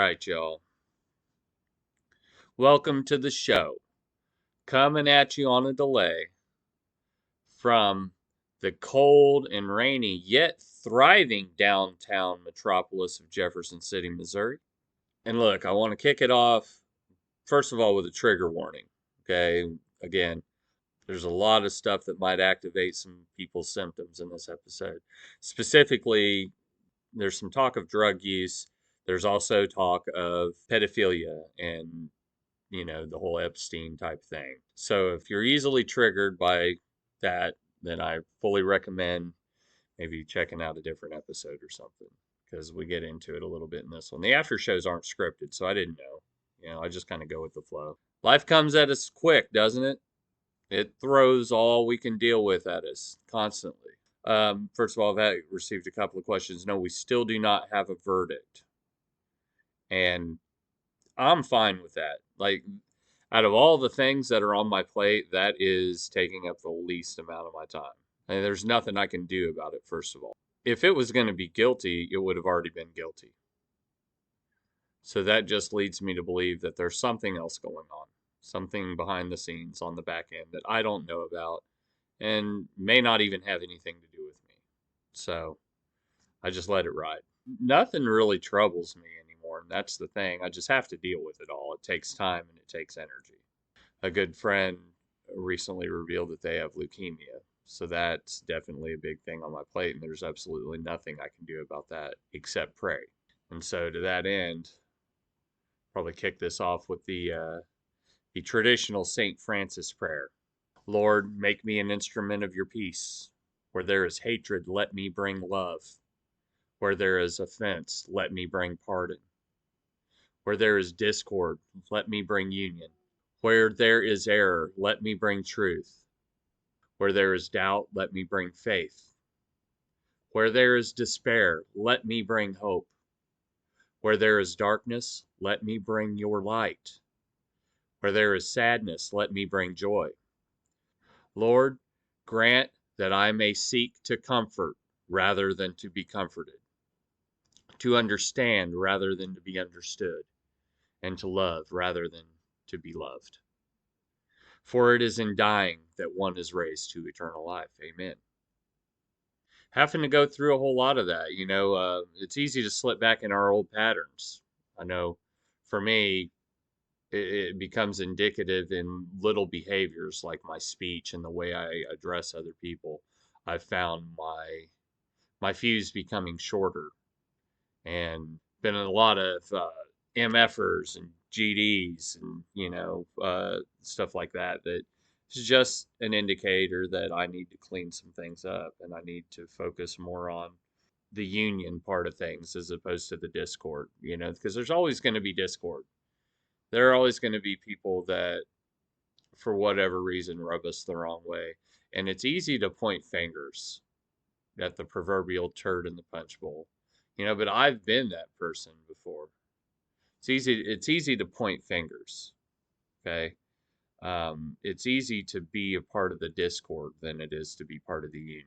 right, y'all. Welcome to the show. Coming at you on a delay from the cold and rainy yet thriving downtown metropolis of Jefferson City, Missouri. And look, I want to kick it off, first of all, with a trigger warning. Okay, again, there's a lot of stuff that might activate some people's symptoms in this episode. Specifically, there's some talk of drug use. There's also talk of pedophilia and the whole Epstein type thing. So if you're easily triggered by that, then I fully recommend maybe checking out a different episode or something, because we get into it a little bit in this one. The after shows aren't scripted, so I didn't know. I just kind of go with the flow. Life comes at us quick, doesn't it? It throws all we can deal with at us constantly. First of all, I've received a couple of questions. No, we still do not have a verdict. And I'm fine with that. Like, out of all the things that are on my plate, that is taking up the least amount of my time. And there's nothing I can do about it, first of all. If it was going to be guilty, it would have already been guilty. So that just leads me to believe that there's something else going on, something behind the scenes on the back end that I don't know about and may not even have anything to do with me. So I just let it ride. Nothing really troubles me anymore, and that's the thing. I just have to deal with it all. It takes time and it takes energy. A good friend recently revealed that they have leukemia, so that's definitely a big thing on my plate, and there's absolutely nothing I can do about that except pray. And so to that end, probably kick this off with the traditional St. Francis prayer. Lord, make me an instrument of your peace. Where there is hatred, let me bring love. Where there is offense, let me bring pardon. Where there is discord, let me bring union. Where there is error, let me bring truth. Where there is doubt, let me bring faith. Where there is despair, let me bring hope. Where there is darkness, let me bring your light. Where there is sadness, let me bring joy. Lord, grant that I may seek to comfort rather than to be comforted, to understand rather than to be understood, and to love rather than to be loved. For it is in dying that one is raised to eternal life. Amen. Having to go through a whole lot of that, it's easy to slip back in our old patterns. I know for me, it becomes indicative in little behaviors like my speech and the way I address other people. I've found my fuse becoming shorter, and been in a lot of MFers and GDs and stuff like that. That is just an indicator that I need to clean some things up, and I need to focus more on the union part of things as opposed to the discord. Because there's always going to be discord. There are always going to be people that, for whatever reason, rub us the wrong way, and it's easy to point fingers at the proverbial turd in the punch bowl. But I've been that person before. It's easy to point fingers. Okay. It's easy to be a part of the discord than it is to be part of the union.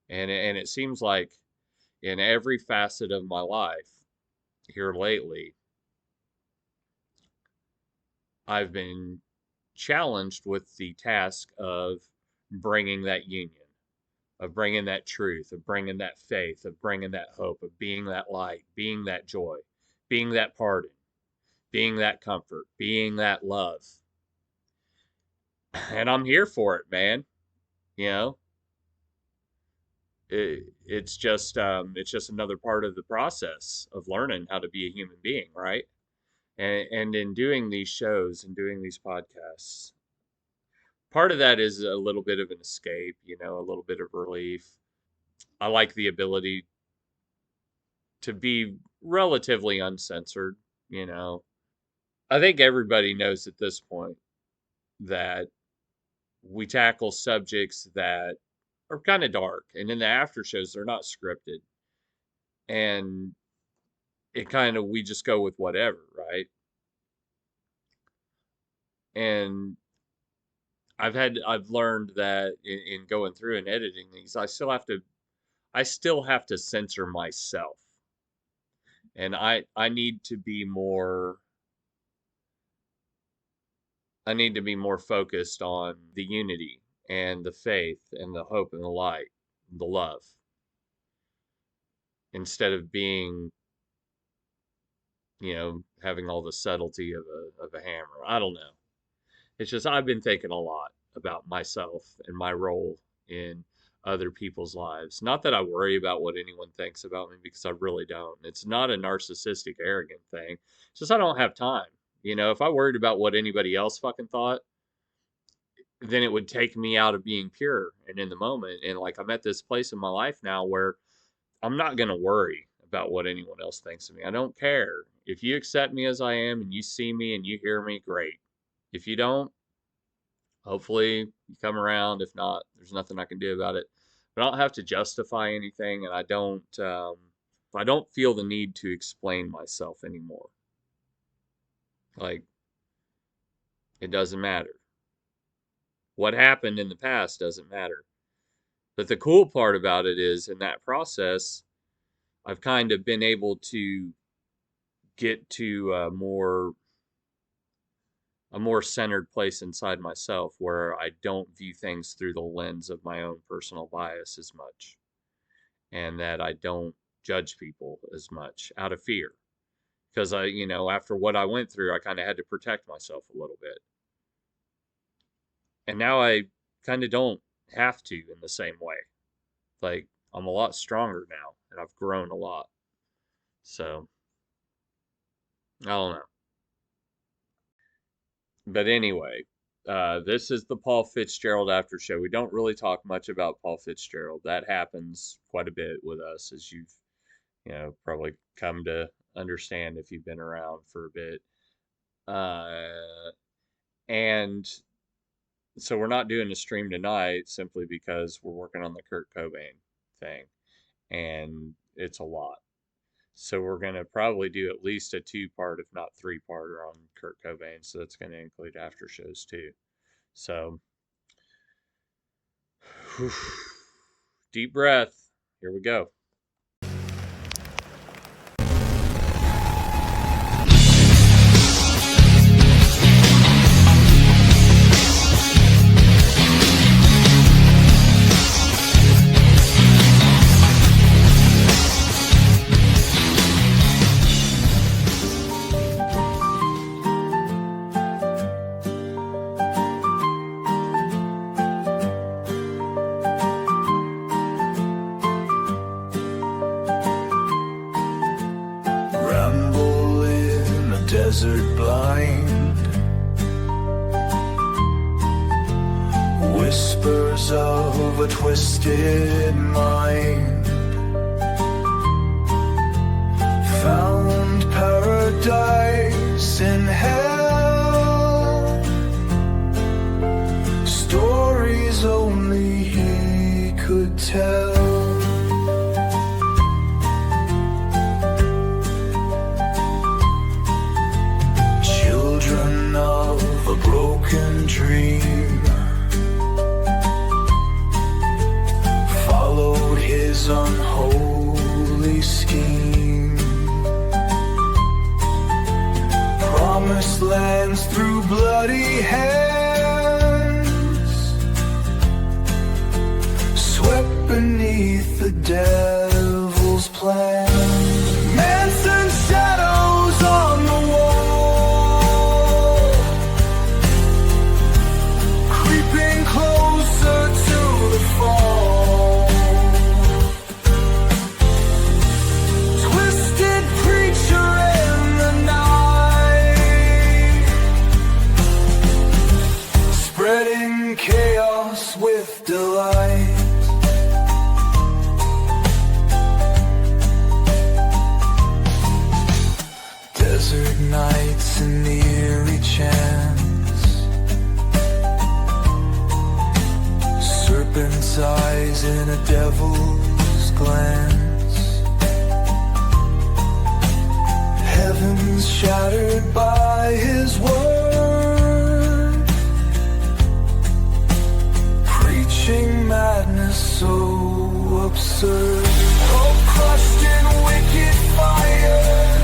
And it seems like in every facet of my life here lately, I've been challenged with the task of bringing that union, of bringing that truth, of bringing that faith, of bringing that hope, of being that light, being that joy, being that pardon, being that comfort, being that love. And I'm here for it, man. You know, it's just another part of the process of learning how to be a human being, right? And in doing these shows and doing these podcasts, part of that is a little bit of an escape, a little bit of relief. I like the ability to be relatively uncensored, you know. I think everybody knows at this point that we tackle subjects that are kind of dark, and in the after shows they're not scripted, and we just go with whatever, right? And I've learned that in going through and editing these, I still have to censor myself. And I need to be more focused on the unity and the faith and the hope and the light, the love, instead of being, having all the subtlety of a hammer. I don't know. It's just I've been thinking a lot about myself and my role in other people's lives. Not that I worry about what anyone thinks about me, because I really don't. It's not a narcissistic, arrogant thing. It's just I don't have time. If I worried about what anybody else fucking thought, then it would take me out of being pure and in the moment. And like, I'm at this place in my life now where I'm not going to worry about what anyone else thinks of me. I don't care. If you accept me as I am and you see me and you hear me, great. If you don't, hopefully you come around. If not, there's nothing I can do about it. But I don't have to justify anything, and I don't feel the need to explain myself anymore. Like, it doesn't matter. What happened in the past doesn't matter. But the cool part about it is, in that process, I've kind of been able to get to a more centered place inside myself, where I don't view things through the lens of my own personal bias as much, and that I don't judge people as much out of fear. Because after what I went through, I kind of had to protect myself a little bit. And now I kind of don't have to in the same way. Like, I'm a lot stronger now, and I've grown a lot. So, I don't know. But anyway, this is the Paul Fitzgerald after show. We don't really talk much about Paul Fitzgerald. That happens quite a bit with us, as you've, probably come to understand if you've been around for a bit. And so we're not doing a stream tonight simply because we're working on the Kurt Cobain thing, and it's a lot. So we're going to probably do at least a 2-part, if not 3-parter, on Kurt Cobain. So that's going to include after shows too. So, deep breath. Here we go. Desert blind, whispers of a twisted mind, found paradise in hell, stories only he could tell. Of a broken dream, followed his unholy scheme, promised lands through bloody hands, swept beneath the devil's plan. Manson shadows on the wall, closer to the fall. Twisted preacher in the night, spreading chaos with delight. Desert nights in the eerie chance, serpent's eyes in a devil's glance, heavens shattered by his word, preaching madness so absurd. Hope crushed in wicked fire,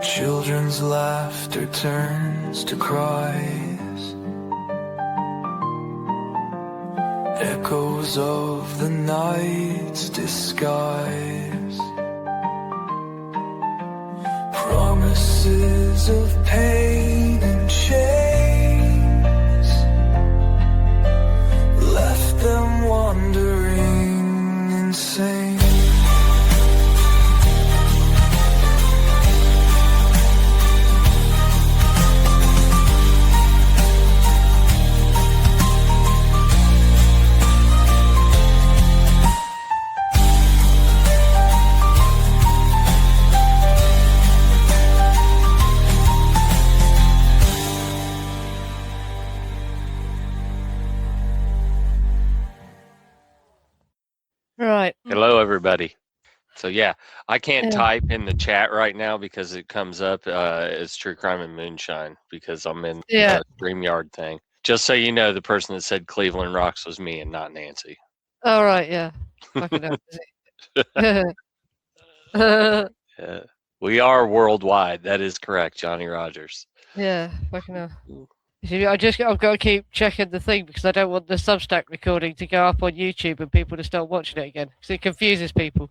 Children's laughter turns to cries. Echoes of the night's disguise. Promises of pain and chains left them wandering insane. Right. Hello, everybody. So yeah, I can't type in the chat right now because it comes up as True Crime and Moonshine because I'm in the StreamYard thing. Just so you know, the person that said Cleveland Rocks was me and not Nancy. All right, yeah. Fucking Yeah. We are worldwide. That is correct, Johnny Rogers. Yeah, fucking hell. I've got to keep checking the thing because I don't want the Substack recording to go up on YouTube and people to start watching it again because it confuses people.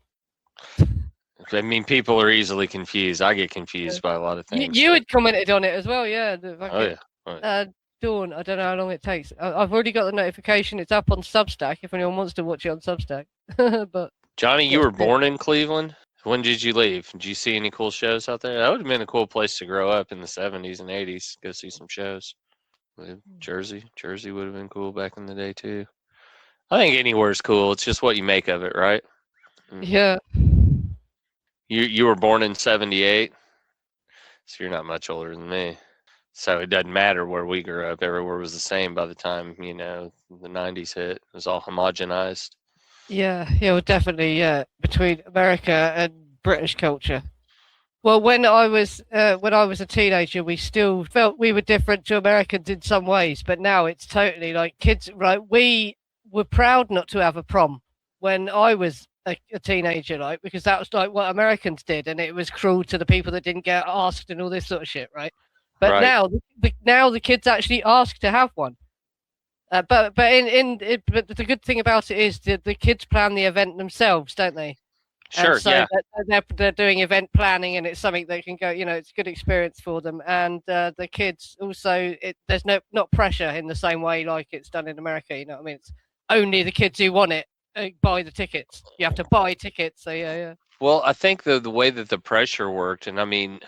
I mean, people are easily confused. I get confused by a lot of things. You had commented on it as well, yeah. Oh yeah. Dawn, I don't know how long it takes. I've already got the notification. It's up on Substack if anyone wants to watch it on Substack. But Johnny, you were born in Cleveland. When did you leave? Did you see any cool shows out there? That would have been a cool place to grow up in the 70s and 80s. Go see some shows. Jersey would have been cool back in the day too. I think anywhere's cool. It's just what you make of it, right? Yeah. You were born in 78, so you're not much older than me. So it doesn't matter where we grew up. Everywhere was the same by the time, the 90s hit. It was all homogenized. Yeah, well, definitely, between America and British culture. Well, when I was a teenager, we still felt we were different to Americans in some ways, but now it's totally like kids, right? We were proud not to have a prom when I was a teenager, like, because that was like what Americans did, and it was cruel to the people that didn't get asked and all this sort of shit, right? But right. now the kids actually ask to have one. But the good thing about it is the kids plan the event themselves, don't they? Sure. And so yeah. They're doing event planning, and it's something that can go. It's a good experience for them. And the kids also, there's not pressure in the same way like it's done in America. You know what I mean? It's only the kids who want it buy the tickets. You have to buy tickets. So yeah. Well, I think the way that the pressure worked, and I mean,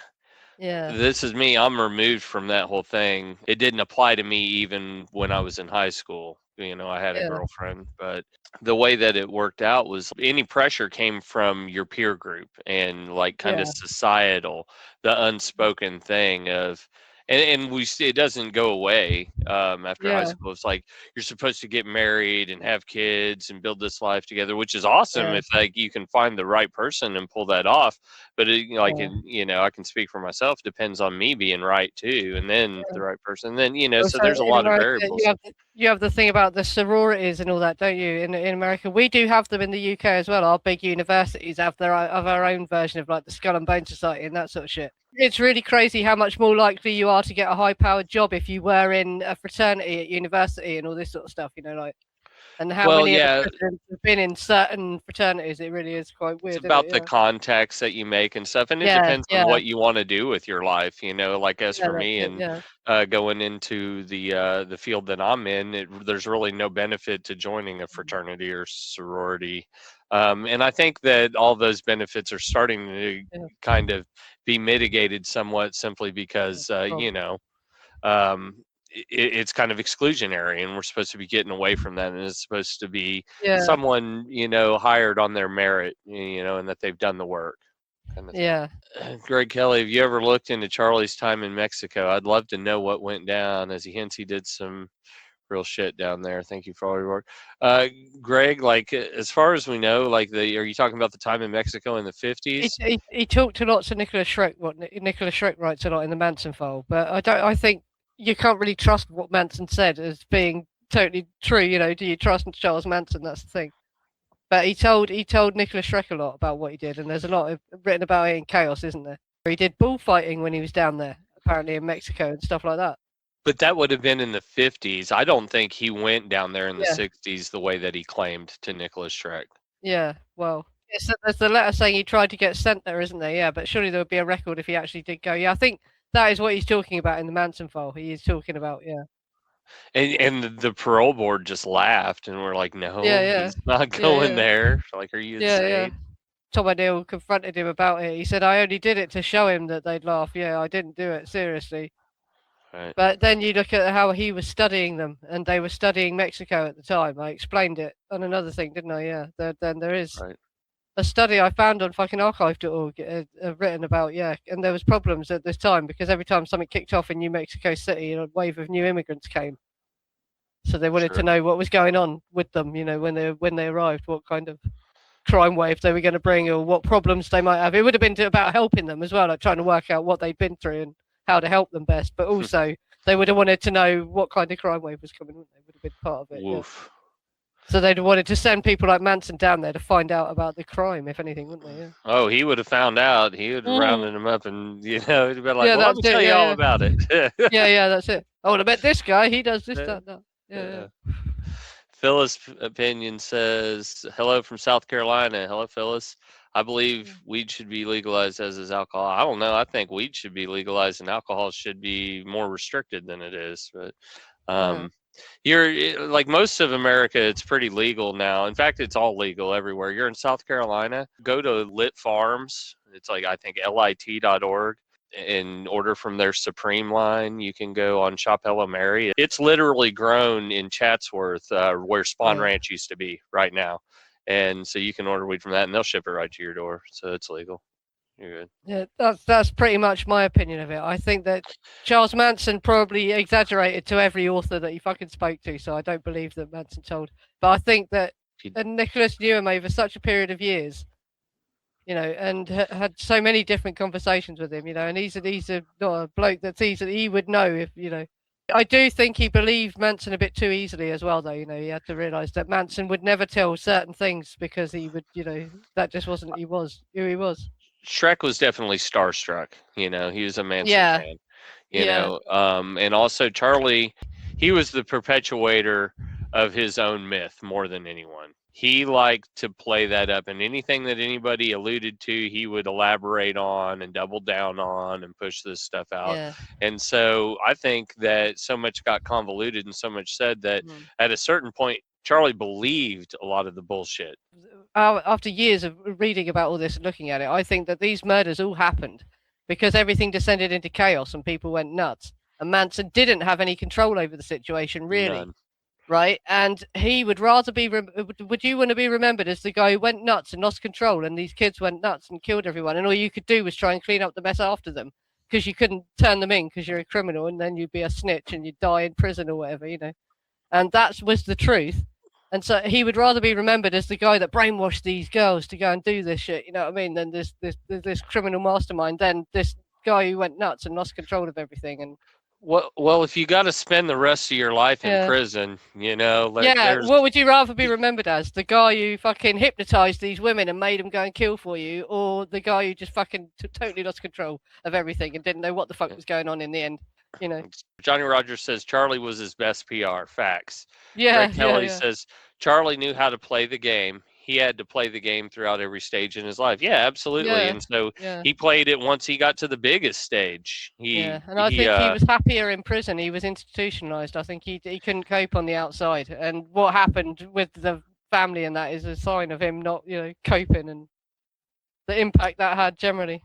yeah, this is me. I'm removed from that whole thing. It didn't apply to me even when I was in high school. I had a girlfriend, but the way that it worked out was any pressure came from your peer group and like kind of societal, the unspoken thing of, and we see it doesn't go away after high school. It's like you're supposed to get married and have kids and build this life together, which is awesome if like you can find the right person and pull that off. But I can speak for myself. Depends on me being right too, and then the right person. Then so there's a lot of variables. You have the thing about the sororities and all that, don't you? In America, we do have them in the UK as well. Our big universities have our own version of like the Skull and Bone Society and that sort of shit. It's really crazy how much more likely you are to get a high-powered job if you were in a fraternity at university and all this sort of stuff. And how many of the presidents have been in certain fraternities. It really is quite weird. It's about the contacts that you make and stuff, and it depends on what you want to do with your life. Like as for me and going into the field that I'm in, there's really no benefit to joining a fraternity or sorority. And I think that all those benefits are starting to kind of be mitigated somewhat simply because, it's kind of exclusionary and we're supposed to be getting away from that. And it's supposed to be someone, hired on their merit, and that they've done the work. Kind of thing. Greg Kelly, have you ever looked into Charlie's time in Mexico? I'd love to know what went down. As he hints, he did some real shit down there. Thank you for all your work. Greg, like as far as we know, like are you talking about the time in Mexico in the 50s? He talked to lots of Nicholas Schreck, what Nicholas Schreck writes a lot in the Manson file, but I think you can't really trust what Manson said as being totally true. Do you trust Charles Manson? That's the thing. But he told Nicholas Schreck a lot about what he did, and there's a lot written about it in Chaos, isn't there? He did bullfighting when he was down there, apparently in Mexico and stuff like that. But that would have been in the 50s. I don't think he went down there in the Yeah. 60s the way that he claimed to Nicholas Schreck. Yeah, well, there's the letter saying he tried to get sent there, isn't there? Yeah, but surely there would be a record if he actually did go. Yeah, I think that is what he's talking about in the Manson file. He is talking about, yeah. And the parole board just laughed and were like, no, Yeah. he's not going there. Like, are you insane? Yeah. Tom O'Neill confronted him about it. He said, I only did it to show him that they'd laugh. Yeah, I didn't do it, seriously. Right. But then you look at how he was studying them, and they were studying Mexico at the time. I explained it on another thing, didn't I? Yeah, then there is a study I found on fucking archive.org written about, yeah, and there was problems at this time because every time something kicked off in New Mexico City, a wave of new immigrants came. So they wanted to know what was going on with them, you know, when they arrived, what kind of crime wave they were going to bring or what problems they might have. It would have been about helping them as well, like trying to work out what they'd been through and how to help them best. But also they would have wanted to know what kind of crime wave was coming. They would have been part of it. Yeah. So they'd have wanted to send people like Manson down there to find out about the crime, if anything, wouldn't they? Yeah. Oh, he would have found out. He would have rounded him up and, you know, he'd been like, well, let me tell you all about it. yeah, that's it. I would have met this guy. He does this, that. Yeah. Phyllis Opinion says, hello from South Carolina. Hello, Phyllis. I believe weed should be legalized as is alcohol. I don't know. I think weed should be legalized and alcohol should be more restricted than it is. But you're like most of America, it's pretty legal now. In fact, it's all legal everywhere. You're in South Carolina, go to Lit Farms. It's like, I think, lit.org. And order from their Supreme line. You can go on Shop Hello Mary. It's literally grown in Chatsworth, where Spawn Ranch used to be right now. And so you can order weed from that and they'll ship it right to your door. So it's legal. You're good. Yeah, that's pretty much my opinion of it. I think that Charles Manson probably exaggerated to every author that he fucking spoke to, so I don't believe that Manson told. But I think that Nicholas knew him over such a period of years, you know, and had so many different conversations with him, you know, and he's not a bloke that's easy. He would know if, you know. I do think he believed Manson a bit too easily as well, though. You know, he had to realise that Manson would never tell certain things because he would, you know, that just wasn't who he was. Shrek was definitely starstruck. You know, he was a Manson fan. You know, and also Charlie, he was the perpetuator of his own myth more than anyone. He liked to play that up, and anything that anybody alluded to, he would elaborate on and double down on and push this stuff out. Yeah. And so I think that so much got convoluted and so much said that at a certain point, Charlie believed a lot of the bullshit. After years of reading about all this and looking at it, I think that these murders all happened because everything descended into chaos and people went nuts. And Manson didn't have any control over the situation, really. None. Right? And he would rather be... would you want to be remembered as the guy who went nuts and lost control and these kids went nuts and killed everyone and all you could do was try and clean up the mess after them because you couldn't turn them in because you're a criminal and then you'd be a snitch and you'd die in prison or whatever, you know? And that was the truth. And so he would rather be remembered as the guy that brainwashed these girls to go and do this shit, you know what I mean, than this criminal mastermind, than this guy who went nuts and lost control of everything. And well, if you got to spend the rest of your life in prison, you know, like what would you rather be remembered as? The guy who fucking hypnotized these women and made them go and kill for you, or the guy who just fucking totally lost control of everything and didn't know what the fuck was going on in the end? You know, Johnny Rogers says Charlie was his best PR. Facts. Yeah. Greg Kelly says Charlie knew how to play the game. He had to play the game throughout every stage in his life. Yeah, absolutely. Yeah, and so he played it once he got to the biggest stage. And I think he was happier in prison. He was institutionalized. I think he couldn't cope on the outside. And what happened with the family and that is a sign of him not, you know, coping and the impact that had generally.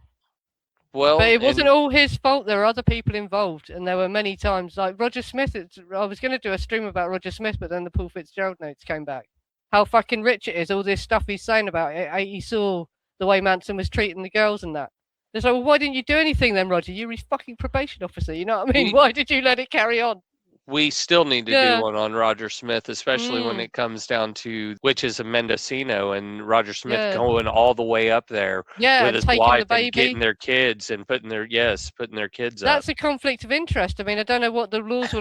Well, but it wasn't all his fault. There were other people involved, and there were many times like Roger Smith. I was going to do a stream about Roger Smith, but then the Paul FITZGERALD notes came back. How fucking rich it is! All this stuff he's saying about it. He saw the way Manson was treating the girls and that. It's like, well, why didn't you do anything then, Roger? You're his fucking probation officer. You know what I mean? Why did you let it carry on? We still need to do one on Roger Smith, especially when it comes down to witches of Mendocino and Roger Smith going all the way up there with his wife and getting their kids and putting their kids up. That's a conflict of interest. I mean, I don't know what the rules were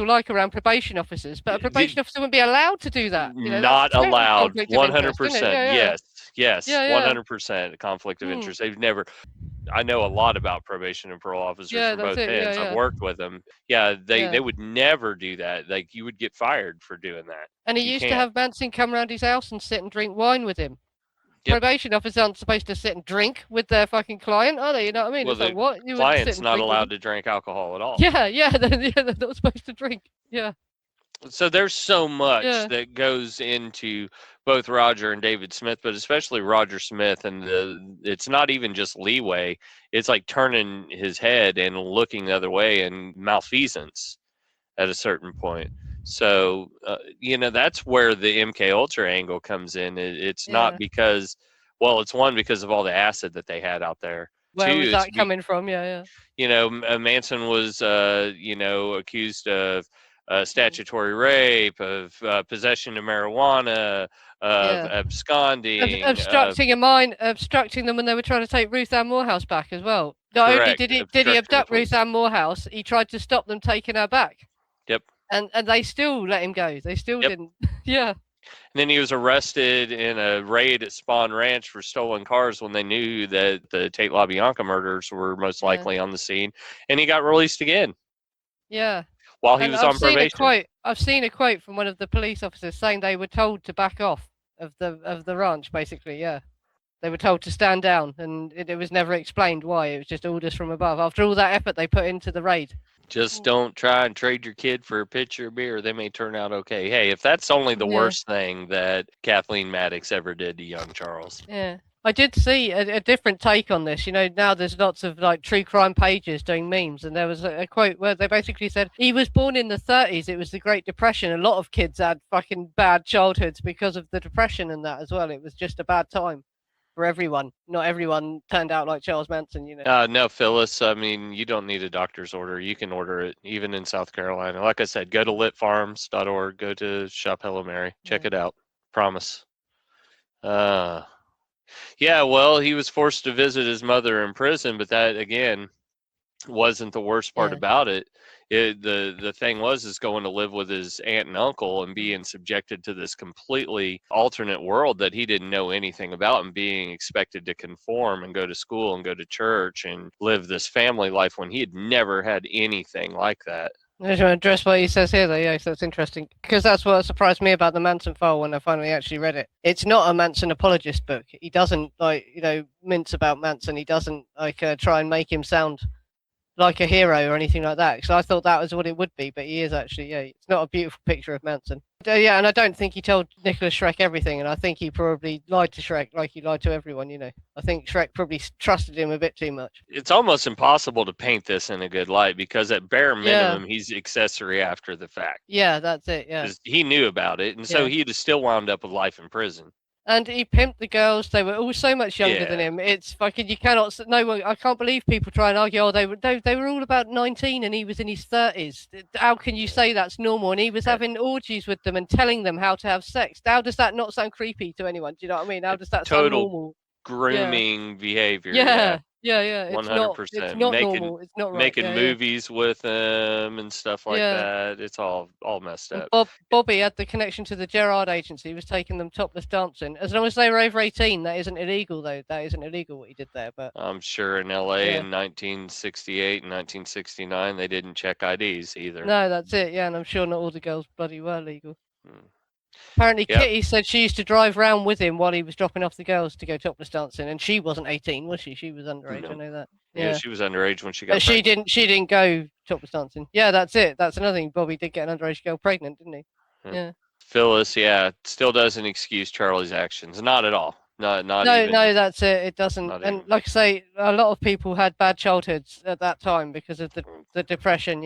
like, around probation officers, but a probation officer wouldn't be allowed to do that. You know, not allowed. 100%. Yes. 100% conflict of interest. They've never. I know a lot about probation and parole officers Yeah, from that's both it. ends. I've Yeah. worked with them. Yeah, they Yeah. would never do that. Like, you would get fired for doing that. And he You used to can't. have Manson come around his house and sit and drink wine with him. Yep. Probation officers aren't supposed to sit and drink with their fucking client, are they? You know what I mean? Well, It's like, the what? You would sit client's and not drink with them? allowed to drink alcohol at all. Yeah, they're not supposed to drink. Yeah. So there's so much Yeah. that goes into both Roger and David Smith, but especially Roger Smith, and it's not even just leeway. It's like turning his head and looking the other way and malfeasance at a certain point. So that's where the MK Ultra angle comes in. It's not Yeah. because, well, it's one, because of all the acid that they had out there. Where was Two, that coming from? Yeah. Manson was accused of statutory rape, of possession of marijuana, of Yeah. absconding, of Obstructing them when they were trying to take Ruth Ann Morehouse back as well. Not only correct did he obstructing the abduct Ruth police. Ann Morehouse, he tried to stop them taking her back. Yep. And they still let him go. They still Yep. didn't. Yeah. And then he was arrested in a raid at Spawn Ranch for stolen cars when they knew that the Tate LaBianca murders were most likely on the scene, and he got released again. Yeah. While he And was on probation. I've seen a quote from one of the police officers saying they were told to back off of the ranch, basically. Yeah. They were told to stand down, and it was never explained why. It was just orders from above. After all that effort they put into the raid. Just don't try and trade your kid for a pitcher of beer. They may turn out okay. Hey, if that's only the Yeah. worst thing that Kathleen Maddox ever did to young Charles. Yeah. I did see a different take on this. Now there's lots of like true crime pages doing memes, and there was a quote where they basically said he was born in the 30s. It was the Great Depression. A lot of kids had fucking bad childhoods because of the Depression and that as well. It was just a bad time for everyone. Not everyone turned out like Charles Manson, No, Phyllis, I mean, you don't need a doctor's order. You can order it even in South Carolina. Like I said, go to litfarms.org, go to Shop Hello Mary, check it out. Promise. Yeah, well, he was forced to visit his mother in prison, but that, again, wasn't the worst part Yeah. about it. The thing is going to live with his aunt and uncle and being subjected to this completely alternate world that he didn't know anything about, and being expected to conform and go to school and go to church and live this family life when he had never had anything like that. I just want to address what he says here, though. Yeah, so that's interesting, because that's what surprised me about the Manson file when I finally actually read it. It's not a Manson apologist book. He doesn't mince about Manson. He doesn't try and make him sound like a hero or anything like that. Because I thought that was what it would be, but he is actually, it's not a beautiful picture of Manson. Yeah, and I don't think he told Nicholas Shrek everything, and I think he probably lied to Shrek like he lied to everyone. I think Shrek probably trusted him a bit too much. It's almost impossible to paint this in a good light, because at bare minimum, he's accessory after the fact. Yeah, that's it. Yeah, he knew about it, and so he'd have still wound up with life in prison. And he pimped the girls. They were all so much younger than him. It's fucking, you cannot, no one, I can't believe people try and argue, they were all about 19 and he was in his 30s. How can you say that's normal? And he was having orgies with them and telling them how to have sex. How does that not sound creepy to anyone? Do you know what I mean? How does that sound normal? Grooming behavior. Yeah. It's 100%. It's not normal. It's not right. Making movies with them and stuff like that. It's all messed up. Bobby had the connection to the Gerard agency. He was taking them topless dancing. As long as they were over 18, that isn't illegal, though. That isn't illegal what he did there. But I'm sure in LA in 1968 and 1969, they didn't check IDs either. No, that's it. Yeah, and I'm sure not all the girls bloody were legal. Apparently, Kitty said she used to drive around with him while he was dropping off the girls to go topless dancing, and she wasn't 18, was she? She was underage. I know that. Yeah, she was underage when she got. But pregnant. she didn't go topless dancing. Yeah, that's it. That's another thing. Bobby did get an underage girl pregnant, didn't he? Yeah. Phyllis, still doesn't excuse Charlie's actions. Not at all. Not even. No, that's it. It doesn't. And like I say, a lot of people had bad childhoods at that time because of the depression,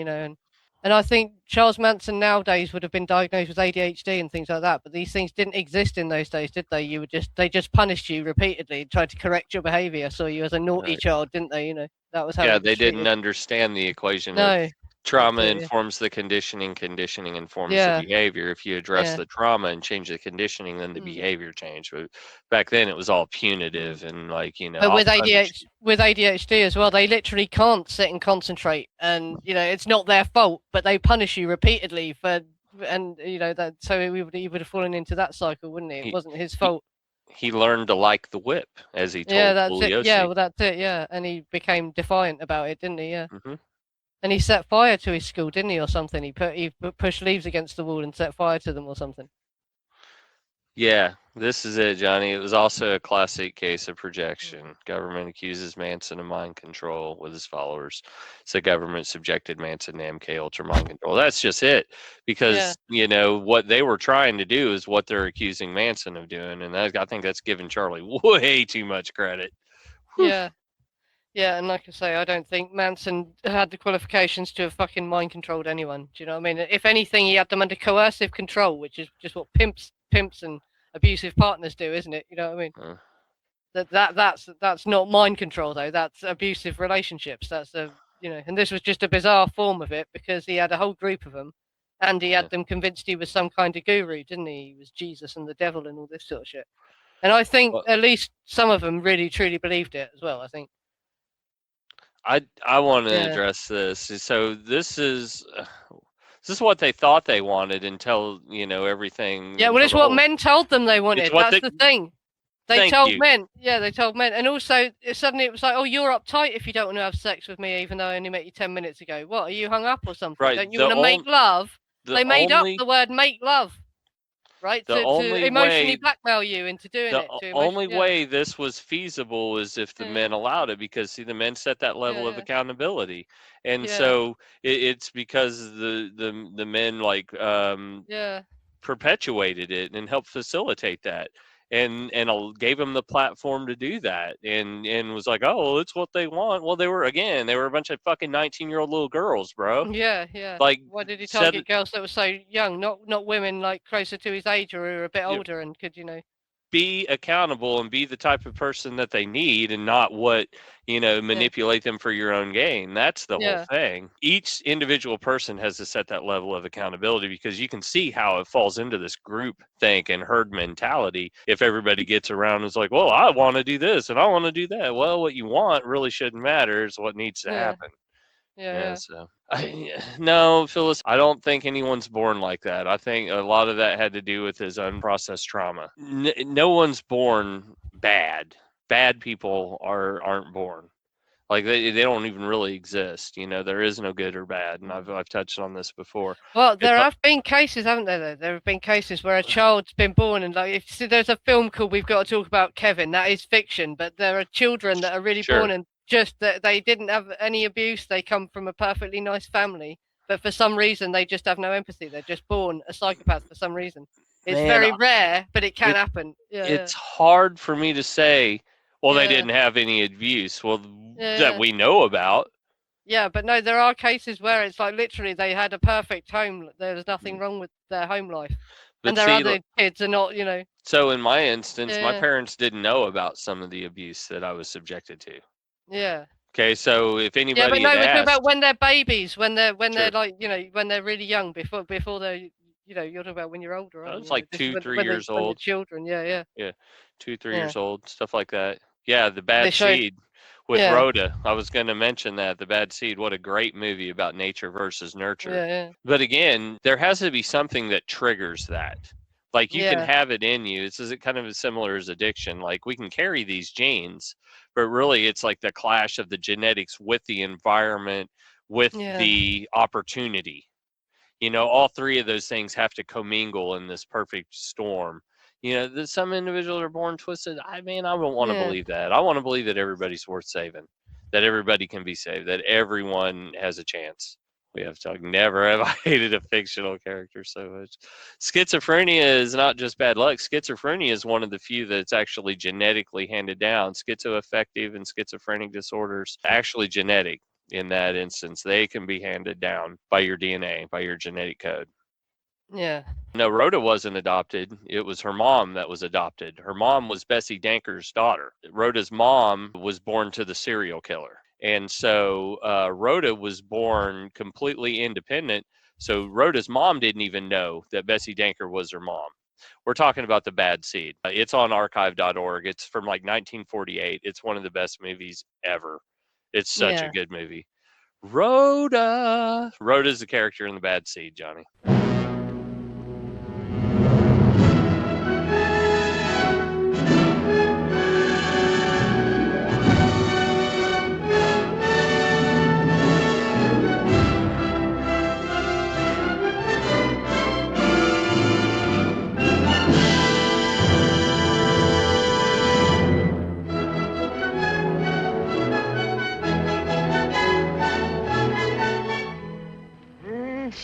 and I think Charles Manson nowadays would have been diagnosed with ADHD and things like that, but these things didn't exist in those days, did they? They just punished you repeatedly, tried to correct your behavior, saw you as a naughty child, didn't they? That was how. Yeah, they didn't understand the equation. No. Trauma informs the conditioning informs the behavior. If you address the trauma and change the conditioning, then the behavior changed. But back then it was all punitive and but with ADHD as well, they literally can't sit and concentrate, and it's not their fault, but they punish you repeatedly for, and that, so he would have fallen into that cycle, wouldn't he? It wasn't his fault. he learned to like the whip, as he told Yeah, that's it. Yeah, Bugliosi. well, that's it. Yeah, and he became defiant about it, didn't he? Yeah. Hmm. And he set fire to his school, didn't he, or something? He pushed leaves against the wall and set fire to them, or something. Yeah, this is it, Johnny. It was also a classic case of projection. Government accuses Manson of mind control with his followers. So government subjected Manson to MK Ultra mind control. That's just it. Yeah, Because, what they were trying to do is what they're accusing Manson of doing. And I think that's giving Charlie way too much credit. Whew. yeah, yeah. And like I say, I don't think Manson had the qualifications to have fucking mind controlled anyone. Do you know what I mean? If anything, he had them under coercive control, which is just what pimps and abusive partners do, isn't it? You know what I mean? Uh, That's not mind control though. That's abusive relationships. That's and this was just a bizarre form of it because he had a whole group of them, and he Yeah. had them convinced he was some kind of guru, didn't he? He was Jesus and the devil and all this sort of shit. And I think Well- at least some of them really truly believed it as well. I think. I want to Yeah. address this. So this is what they thought they wanted until everything. Yeah, well, it's what men told them they wanted. what That's they- the thing. They Thank told you. men. Yeah, they told men. And also, suddenly it was like, oh, you're uptight if you don't want to have sex with me, even though I only met you 10 minutes ago. What, are you hung up or something? Right, Don't you the want to make love? The They made only, up the word make love, right? the To only emotionally way- blackmail you into doing the it. To only yeah. way this was feasible is if the Yeah. men allowed it, because see, the men set that level of Yeah. accountability, and Yeah. so it's because the men Yeah. perpetuated it and helped facilitate that, and gave them the platform to do that, and was like, oh, well, it's what they want. Well, they were a bunch of fucking 19-year-old little girls, bro. Yeah, yeah. Like, Why did he said- target girls that were so young, not women like closer to his age or who were a bit Yeah. older and could, be accountable and be the type of person that they need, and not what manipulate them for your own gain. That's the whole Yeah. thing. Each individual person has to set that level of accountability, because you can see how it falls into this group think and herd mentality if everybody gets around and is like, well, I want to do this and I want to do that. Well, what you want really shouldn't matter. It's what needs to Yeah. happen. Yeah. So no, Phyllis, I don't think anyone's born like that. I think a lot of that had to do with his unprocessed trauma. No one's born bad. Bad people aren't born. Like they don't even really exist. There is no good or bad, and I've touched on this before. Well, there have been cases, haven't there? Though there have been cases where a child's been born, and there's a film called "We've Got to Talk About Kevin." That is fiction, but there are children that are really born and just that they didn't have any abuse. They come from a perfectly nice family, but for some reason they just have no empathy. They're just born a psychopath for some reason. It's very rare, but it can happen. Yeah, it's hard for me to say. Well, they Yeah. didn't have any abuse. Well, Yeah. that we know about. Yeah, but no, there are cases where it's like literally they had a perfect home. There was nothing wrong with their home life, But and their see, other kids are not. So in my instance, my Yeah. parents didn't know about some of the abuse that I was subjected to. Yeah. Okay, so if anybody Yeah, but no, had we're talking asked, about when they're babies, when they're Sure. like when they're really young, before they're you're talking about when you're older. I aren't was you? like This is 2, when- 3 when years when they're old. children, yeah. 2, 3 Yeah. years old, stuff like that. Yeah, The They Bad showed- Seed with Yeah. Rhoda. I was going to mention that. The Bad Seed, what a great movie about nature versus nurture. Yeah. But again, there has to be something that triggers that. Like you can Yeah. have it in you. It's kind of as similar as addiction. Like we can carry these genes, but really it's like the clash of the genetics with the environment, with Yeah. the opportunity. All three of those things have to commingle in this perfect storm. That some individuals are born twisted. I don't want to Yeah. believe that. I want to believe that everybody's worth saving, that everybody can be saved, that everyone has a chance. We have to talk. Never have I hated a fictional character so much. Schizophrenia is not just bad luck. Schizophrenia is one of the few that's actually genetically handed down. Schizoaffective and schizophrenic disorders actually genetic. In that instance, they can be handed down by your DNA, by your genetic code. Yeah. No, Rhoda wasn't adopted. It was her mom that was adopted. Her mom was Bessie Danker's daughter. Rhoda's mom was born to the serial killer. And so Rhoda was born completely independent. So Rhoda's mom didn't even know that Bessie Danker was her mom. We're talking about The Bad Seed. It's on archive.org. It's from like 1948. It's one of the best movies ever. It's such a good movie. Rhoda's the character in The Bad Seed, Johnny.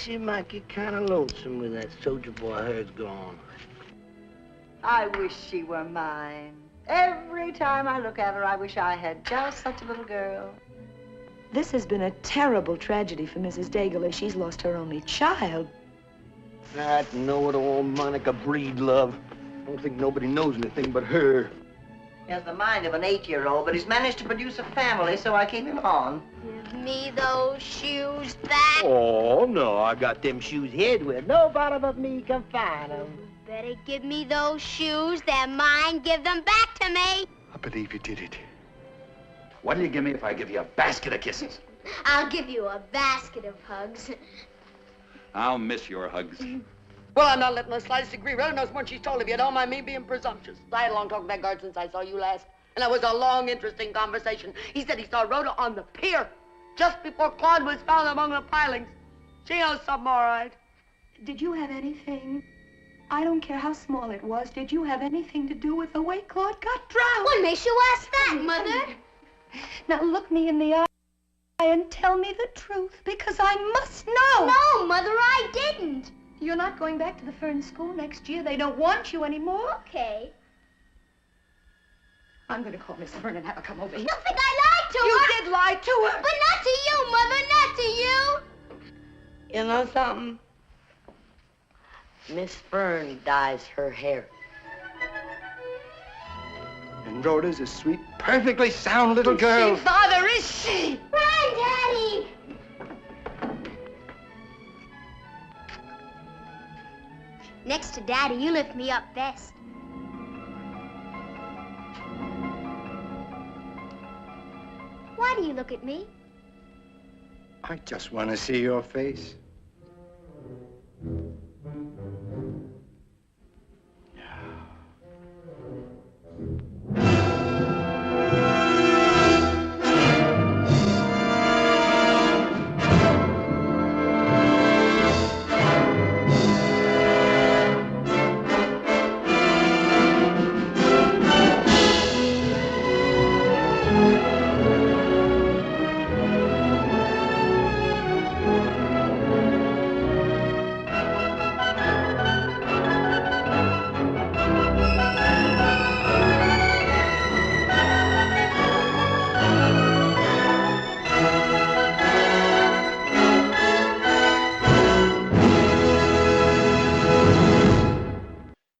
she might get kind of lonesome when that soldier boy of hers gone. I wish she were mine. Every time I look at her, I wish I had just such a little girl. This has been a terrible tragedy for Mrs. Daigle, as she's lost her only child. That know-it-all Monica Breed, love. I don't think nobody knows anything but her. He has the mind of an 8-year-old, but he's managed to produce a family, so I keep him on. Give me those shoes back. Oh, no, I got them shoes hid where nobody but me can find them. Better give me those shoes. They're mine. Give them back to me. I believe you did it. What'll you give me if I give you a basket of kisses? I'll give you a basket of hugs. I'll miss your hugs. Well, I'm not letting the slightest degree really knows more than she's told of you. Don't mind me being presumptuous. I had a long talk with that guard since I saw you last. And it was a long, interesting conversation. He said he saw Rhoda on the pier just before Claude was found among the pilings. She knows something, all right. Did you have anything, I don't care how small it was, did you have anything to do with the way Claude got drowned? What makes you ask that, Mother? Now look me in the eye and tell me the truth, because I must know. No, Mother, I didn't. You're not going back to the Fern School next year. They don't want you anymore. Okay. I'm going to call Miss Fern and have her come over here. You think I lied to her? You did lie to her. But not to you, Mother, not to you. You know something? Miss Fern dyes her hair. And Rhoda's a sweet, perfectly sound little girl. Father, is she? Run, Daddy. Next to Daddy, you lift me up best. Why do you look at me? I just want to see your face.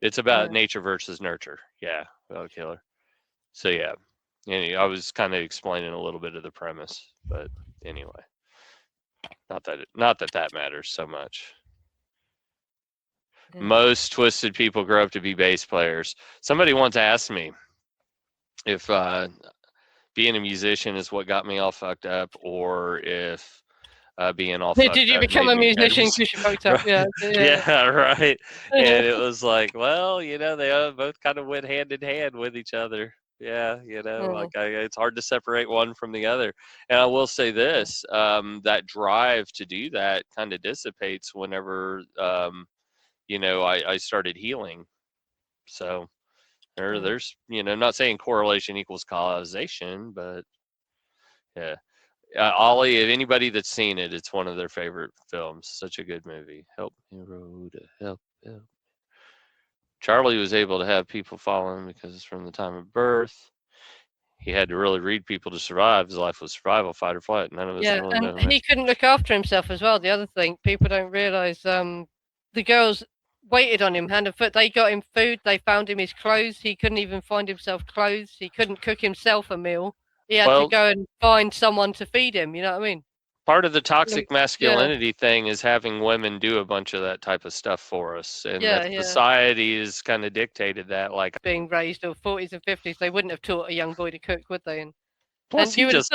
It's about nature versus nurture. Yeah, well, killer. So yeah, I was kind of explaining a little bit of the premise, but anyway, not that matters so much. Most twisted people grow up to be bass players. Somebody once asked me if being a musician is what got me all fucked up, or if being all fucked up. Did you become a musician because you fucked up? Right. Yeah. Yeah, right. And it was like, well, they both kind of went hand in hand with each other. Yeah, it's hard to separate one from the other. And I will say this, that drive to do that kind of dissipates whenever, I started healing. So there's, not saying correlation equals causation, but yeah. Ollie, if anybody that's seen it, it's one of their favorite films. Such a good movie. Help me, Rhoda. Help. Charlie was able to have people follow him because from the time of birth, he had to really read people to survive. His life was survival, fight or flight. None of us really know. And he couldn't look after himself as well. The other thing, people don't realize, the girls waited on him hand and foot. They got him food. They found him his clothes. He couldn't even find himself clothes. He couldn't cook himself a meal. He had to go and find someone to feed him. You know what I mean? Part of the toxic masculinity thing is having women do a bunch of that type of stuff for us. And society has kind of dictated that. Like being raised in the 40s and 50s, they wouldn't have taught a young boy to cook, would they? And plus, he just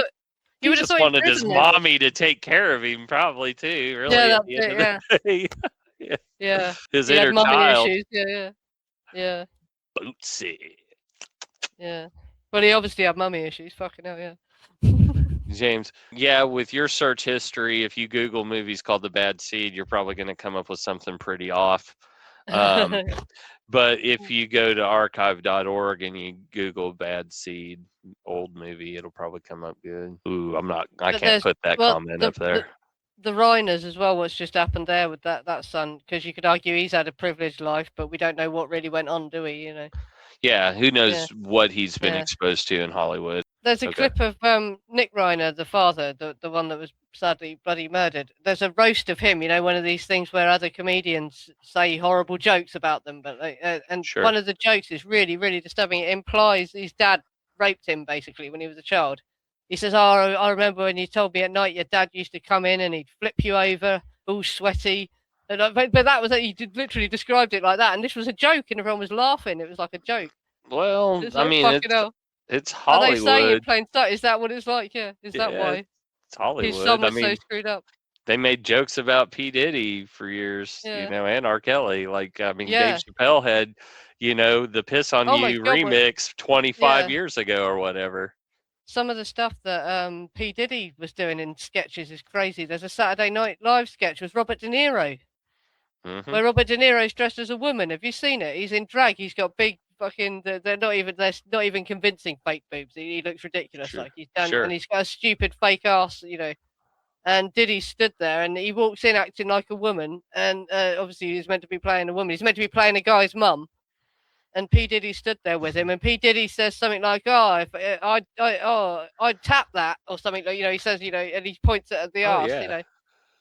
wanted his mommy to take care of him, probably, too. Really, yeah. His inner child. Issues. Yeah. Bootsy. Yeah. Well, he obviously had mummy issues. Fucking hell, yeah. James, with your search history, if you Google movies called The Bad Seed, you're probably going to come up with something pretty off. But if you go to archive.org and you Google Bad Seed old movie, it'll probably come up good. Ooh, I can't put that comment up there. the Reiners as well, what's just happened there with that son, because you could argue he's had a privileged life, but we don't know what really went on, do we? You know. Yeah, who knows Yeah. what he's been Yeah. exposed to in Hollywood. There's a Okay. clip of Nick Reiner, the father, the one that was sadly bloody murdered. There's a roast of him, you know, one of these things where other comedians say horrible jokes about them, but and Sure. one of the jokes is really, really disturbing. It implies his dad raped him basically when he was a child. He says, "Oh, I remember when you told me at night your dad used to come in and he'd flip you over, all sweaty." And, but that was he literally described it like that, and this was a joke, and everyone was laughing. It was like a joke. Well, It's I like, mean, fucking hell. it's Are they saying in Hollywood. plain sight? Is that what it's like? Yeah. Is that Yeah, why it's Hollywood. his son I was so mean, screwed up? they made jokes about P. Diddy for years, you Yeah. know, and R. Kelly. Like, I mean, Yeah. Dave Chappelle had, you know, the Piss on Oh my You God, remix 25 yeah. years ago or whatever. Some of the stuff that P. Diddy was doing in sketches is crazy. There's a Saturday Night Live sketch with Robert De Niro, where Robert De Niro's dressed as a woman. Have you seen it? He's in drag. He's got big fucking. They're not even convincing fake boobs. He looks ridiculous. Sure. Like he's done, Sure. and he's got a stupid fake ass, you know. And Diddy stood there, and he walks in acting like a woman, and obviously he's meant to be playing a woman. He's meant to be playing a guy's mum. And P. Diddy stood there with him, and P. Diddy says something like, "Oh, if I'd tap that," or something like, you know, he says, you know, and he points at the arse, yeah. you know.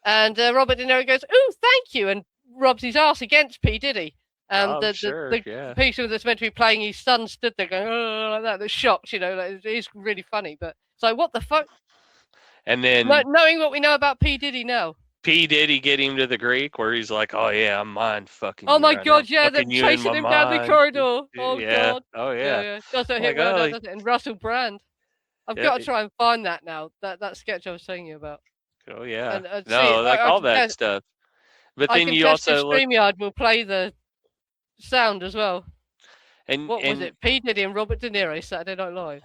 And Robert De Niro goes, "Oh, thank you," and rubs his arse against P. Diddy. And the person that's meant to be playing his son stood there going, "Oh," like that. That's shocked, you know. Like, it's really funny, but it's like, what the fuck? And then knowing what we know about P. Diddy now. P. Diddy get him to the Greek where he's like, "Oh yeah, I'm mind fucking." Oh you my right God, now. yeah, they're Fucking you in chasing my him down the mind." corridor. Oh Yeah. God. Oh yeah. Yeah. Doesn't Like, hit well, oh, does it? And Russell Brand. I've Yeah, got to try and find that now. That sketch I was telling you about. Oh yeah. And No, see, like I all can that test, stuff. But I then can you test if also look StreamYard will play the sound as well. and What was it? P. Diddy and Robert De Niro Saturday Night Live.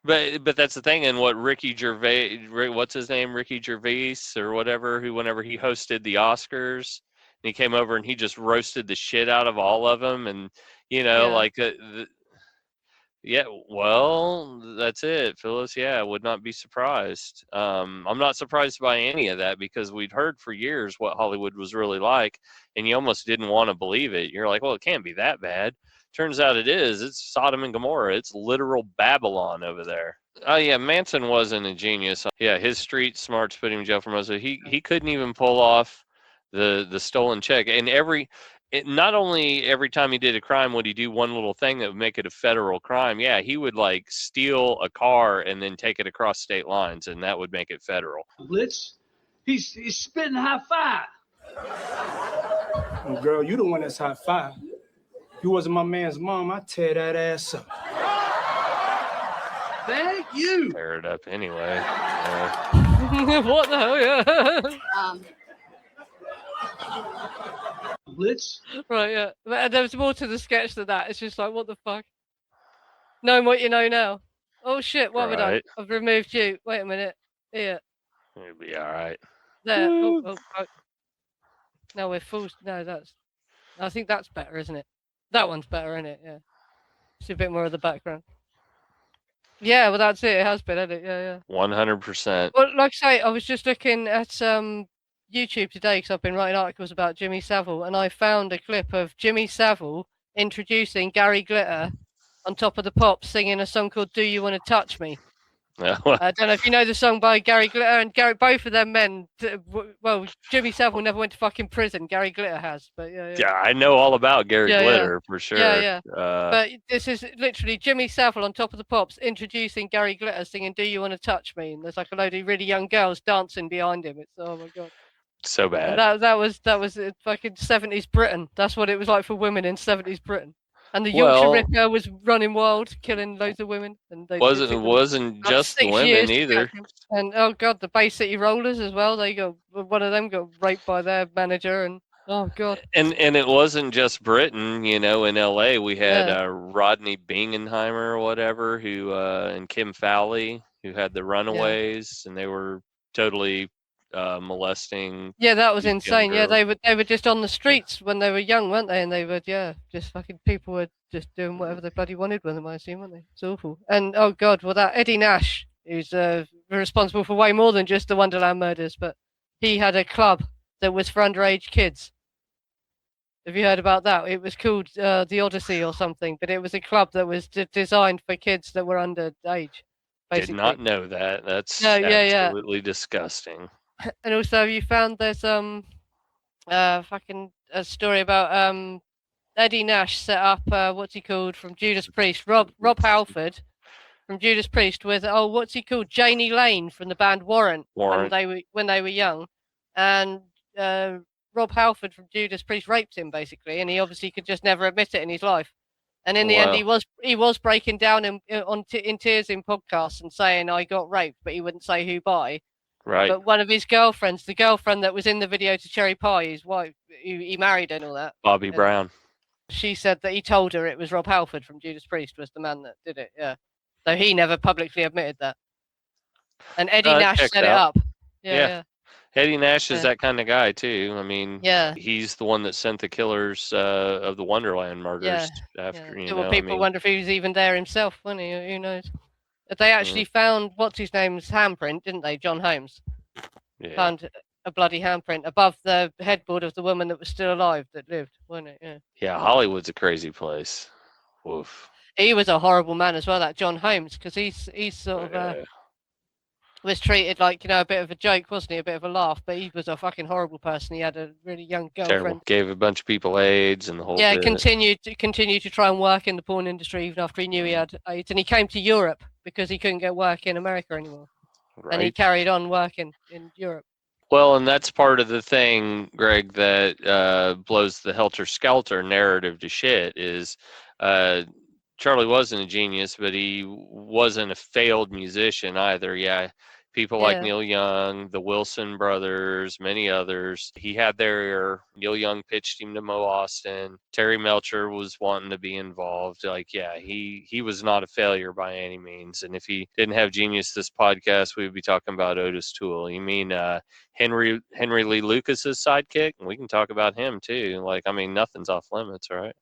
But that's the thing, and what Ricky Gervais, what's his name, Ricky Gervais or whatever, who whenever he hosted the Oscars, and he came over and he just roasted the shit out of all of them, and you know, Yeah. like yeah, well, that's it, Phyllis. Yeah, I would not be surprised. I'm not surprised by any of that because we'd heard for years what Hollywood was really like, and you almost didn't want to believe it. You're like, well, it can't be that bad. Turns out it is. It's Sodom and Gomorrah. It's literal Babylon over there. Oh yeah, Manson wasn't a genius. Yeah, his street smarts put him in jail for most of it. He couldn't even pull off the stolen check, and not only every time he did a crime would he do one little thing that would make it a federal crime. Yeah, he would like steal a car and then take it across state lines, and that would make it federal. Blitz, he's spitting high five. Well, girl, you the one that's high five. If you wasn't my man's mom, I'd tear that ass up. Thank you. Tear it up anyway. What the hell? Yeah. Blitz. Right, yeah. But there was more to the sketch than that. It's just like, what the fuck? Knowing what you know now. Oh shit, what have I done? Right. I've removed you. Wait a minute. Here. It'll be all right. There. Oh. No, we're full. No, I think that's better, isn't it? That one's better, isn't it? Yeah. See a bit more of the background. Yeah, well, that's it. It has been, hasn't it? Yeah. 100%. Well, like I say, I was just looking at YouTube today because I've been writing articles about Jimmy Savile, and I found a clip of Jimmy Savile introducing Gary Glitter on Top of the Pops singing a song called "Do You Want to Touch Me." I don't know if you know the song by Gary Glitter and both of them men. Well, Jimmy Savile never went to fucking prison. Gary Glitter has, but yeah. Yeah, I know all about Gary Glitter for sure. Yeah. But this is literally Jimmy Savile on Top of the Pops introducing Gary Glitter singing "Do You Want to Touch Me?" And there's like a load of really young girls dancing behind him. It's oh my god, so bad. And that was fucking 70s Britain. That's what it was like for women in 70s Britain. And the Yorkshire Ripper was running wild, killing loads of women. And they wasn't just the women either. And oh god, the Bay City Rollers as well. One of them got raped by their manager, and oh god. And it wasn't just Britain. You know, in L.A. we had Rodney Bingenheimer or whatever, who and Kim Fowley, who had the Runaways, and they were totally molesting. Yeah, that was insane. Yeah, they were just on the streets when they were young, weren't they? And they were just fucking people were just doing whatever they bloody wanted with them, I assume, weren't they? It's awful. And oh god, well that Eddie Nash is responsible for way more than just the Wonderland murders, but he had a club that was for underage kids. Have you heard about that? It was called the Odyssey or something, but it was a club that was designed for kids that were underage. Basically. Did not know that. That's No, yeah. absolutely disgusting. And also, you found there's fucking a story about Eddie Nash set up what's he called from Judas Priest, Rob Halford from Judas Priest with what's he called, Janie Lane from the band Warrant. when they were young, and Rob Halford from Judas Priest raped him basically, and he obviously could just never admit it in his life. And in the end, he was breaking down in tears in podcasts and saying I got raped, but he wouldn't say who by. Right. But one of his girlfriends, the girlfriend that was in the video to Cherry Pie, his wife, he married and all that. Bobby Brown. She said that he told her it was Rob Halford from Judas Priest was the man that did it. Yeah. So he never publicly admitted that. And Eddie Nash set it up. Yeah. Eddie Nash is that kind of guy too. I mean, yeah, he's the one that sent the killers of the Wonderland murders after. You know, people wonder if he was even there himself. Wasn't he? Who knows? But they actually found what's his name's handprint, didn't they? John Holmes. Yeah. Found a bloody handprint above the headboard of the woman that was still alive that lived, wasn't it? Yeah. Yeah, Hollywood's a crazy place. Woof. He was a horrible man as well, that John Holmes, because he's sort of was treated like, a bit of a joke, wasn't he? A bit of a laugh, but he was a fucking horrible person. He had a really young girlfriend. Terrible. Gave a bunch of people AIDS and the whole bit. continued to try and work in the porn industry even after he knew he had AIDS, and he came to Europe because he couldn't get work in America anymore. Right. And he carried on working in Europe. Well, and that's part of the thing, Greg, that blows the helter-skelter narrative to shit is Charlie wasn't a genius, but he wasn't a failed musician either. Yeah, people like Neil Young, the Wilson brothers, many others. He had their ear. Neil Young pitched him to Mo Austin. Terry Melcher was wanting to be involved. Like, yeah, he was not a failure by any means. And if he didn't have genius this podcast, we would be talking about Otis Toole. You mean Henry Lee Lucas's sidekick? We can talk about him too. Like, I mean, nothing's off limits, right?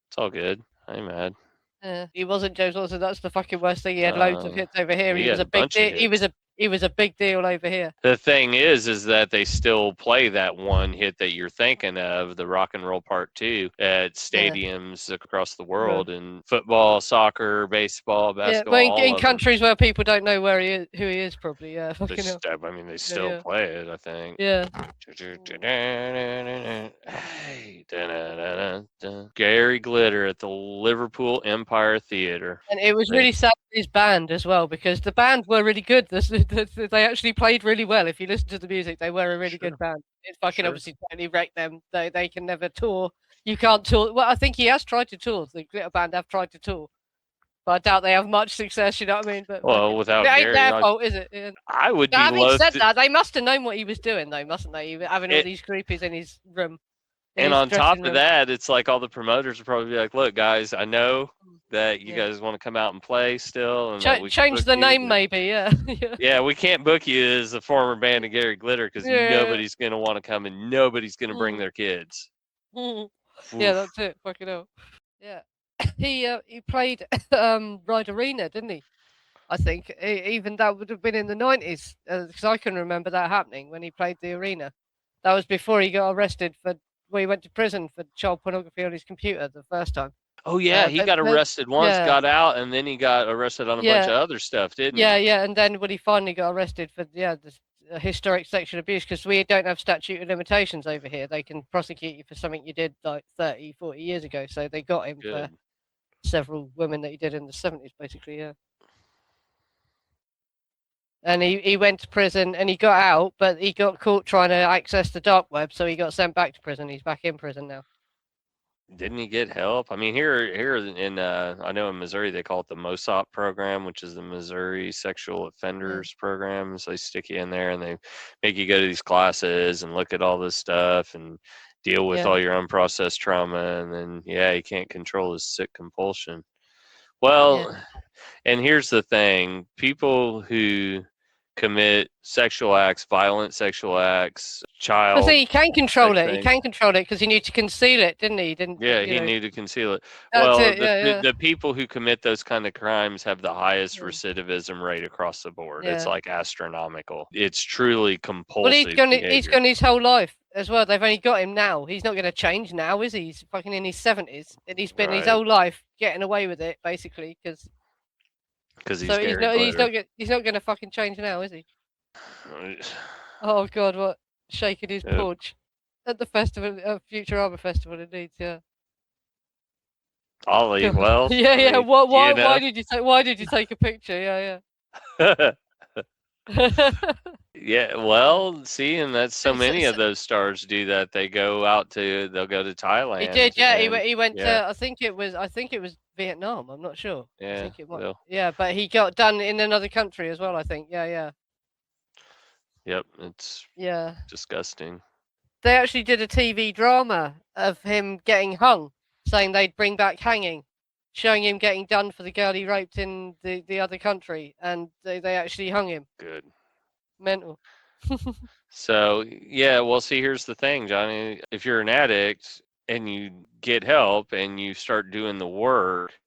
It's all good. I ain't mad. He wasn't James Watson. That's the fucking worst thing. He had loads of hits over here. He was a big deal. He was a big deal over here. The thing is that they still play that one hit that you're thinking of, the Rock and Roll Part 2, at stadiums across the world, in football, soccer, baseball, basketball. Yeah, in countries where people don't know who he is, probably. Yeah, I mean, they still play it, I think. Yeah. Gary Glitter at the Liverpool Empire Theatre. And it was really sad for his band as well, because the band were really good. They actually played really well. If you listen to the music, they were a really good band. It fucking obviously totally wrecked them. They can never tour. You can't tour. Well, I think he has tried to tour. The Glitter Band have tried to tour. But I doubt they have much success, you know what I mean? But without it ain't Gary, their fault, is it? Yeah. I would be having said that, they must have known what he was doing, though, mustn't they? Having all these groupies in his room. And on top of that, it's like all the promoters would probably be like, look, guys, I know that you guys want to come out and play still. And change the name, maybe, yeah. Yeah, we can't book you as a former band of Gary Glitter because nobody's going to want to come and nobody's going to bring their kids. Yeah, that's it. Fucking hell. Yeah. He played Ride Arena, didn't he? I think. Even that would have been in the 90s, because I can remember that happening when he played the arena. That was before he got arrested he went to prison for child pornography on his computer the first time. Oh, yeah, he got arrested once, got out, and then he got arrested on a bunch of other stuff, didn't he? Yeah, and then when he finally got arrested for, the historic sexual abuse, because we don't have statute of limitations over here. They can prosecute you for something you did like 30, 40 years ago, so they got him for several women that he did in the 70s, basically, yeah. And he went to prison and he got out, but he got caught trying to access the dark web, so he got sent back to prison. He's back in prison now. Didn't he get help? I mean, here in I know in Missouri they call it the MOSOP program, which is the Missouri Sexual Offenders Program. So they stick you in there and they make you go to these classes and look at all this stuff and deal with all your unprocessed trauma. And then, you can't control his sick compulsion. Well, and here's the thing. People who commit sexual acts, violent sexual acts, child. But see, he can control sex it. He thing. can control it because he knew to conceal it, didn't he? Yeah, You he know, knew to conceal it. that's Well, it. Yeah. the people who commit those kind of crimes have the highest recidivism rate across the board. It's Yeah. like astronomical. It's truly Well, compulsive he's behavior. gone his whole life as well. They've only got him now. He's not going to change now, is he? He's fucking in his 70s, and he's been his Right. whole life getting away with it, basically. Because he's so Gary he's not going to fucking change now, is he? Oh God, what shaking his Yep. paunch at the festival, Futurama festival in Leeds, yeah. Ollie, God. well, yeah, I mean, why did you take a picture? Yeah. Yeah, well, see, and that's so So- many of so- those stars do that. They'll go to Thailand. He did, yeah. and- He went yeah, to I think it was Vietnam. I'm not sure. I Yeah, think it might. well. Yeah, but he got done in another country as well. I think. Yeah. Yep, it's Yeah. disgusting. They actually did a TV drama of him getting hung, saying they'd bring back hanging, showing him getting done for the girl he raped in the other country, and they actually hung him. Good. Mental. So, yeah, well, see, here's the thing, Johnny. If you're an addict and you get help and you start doing the work,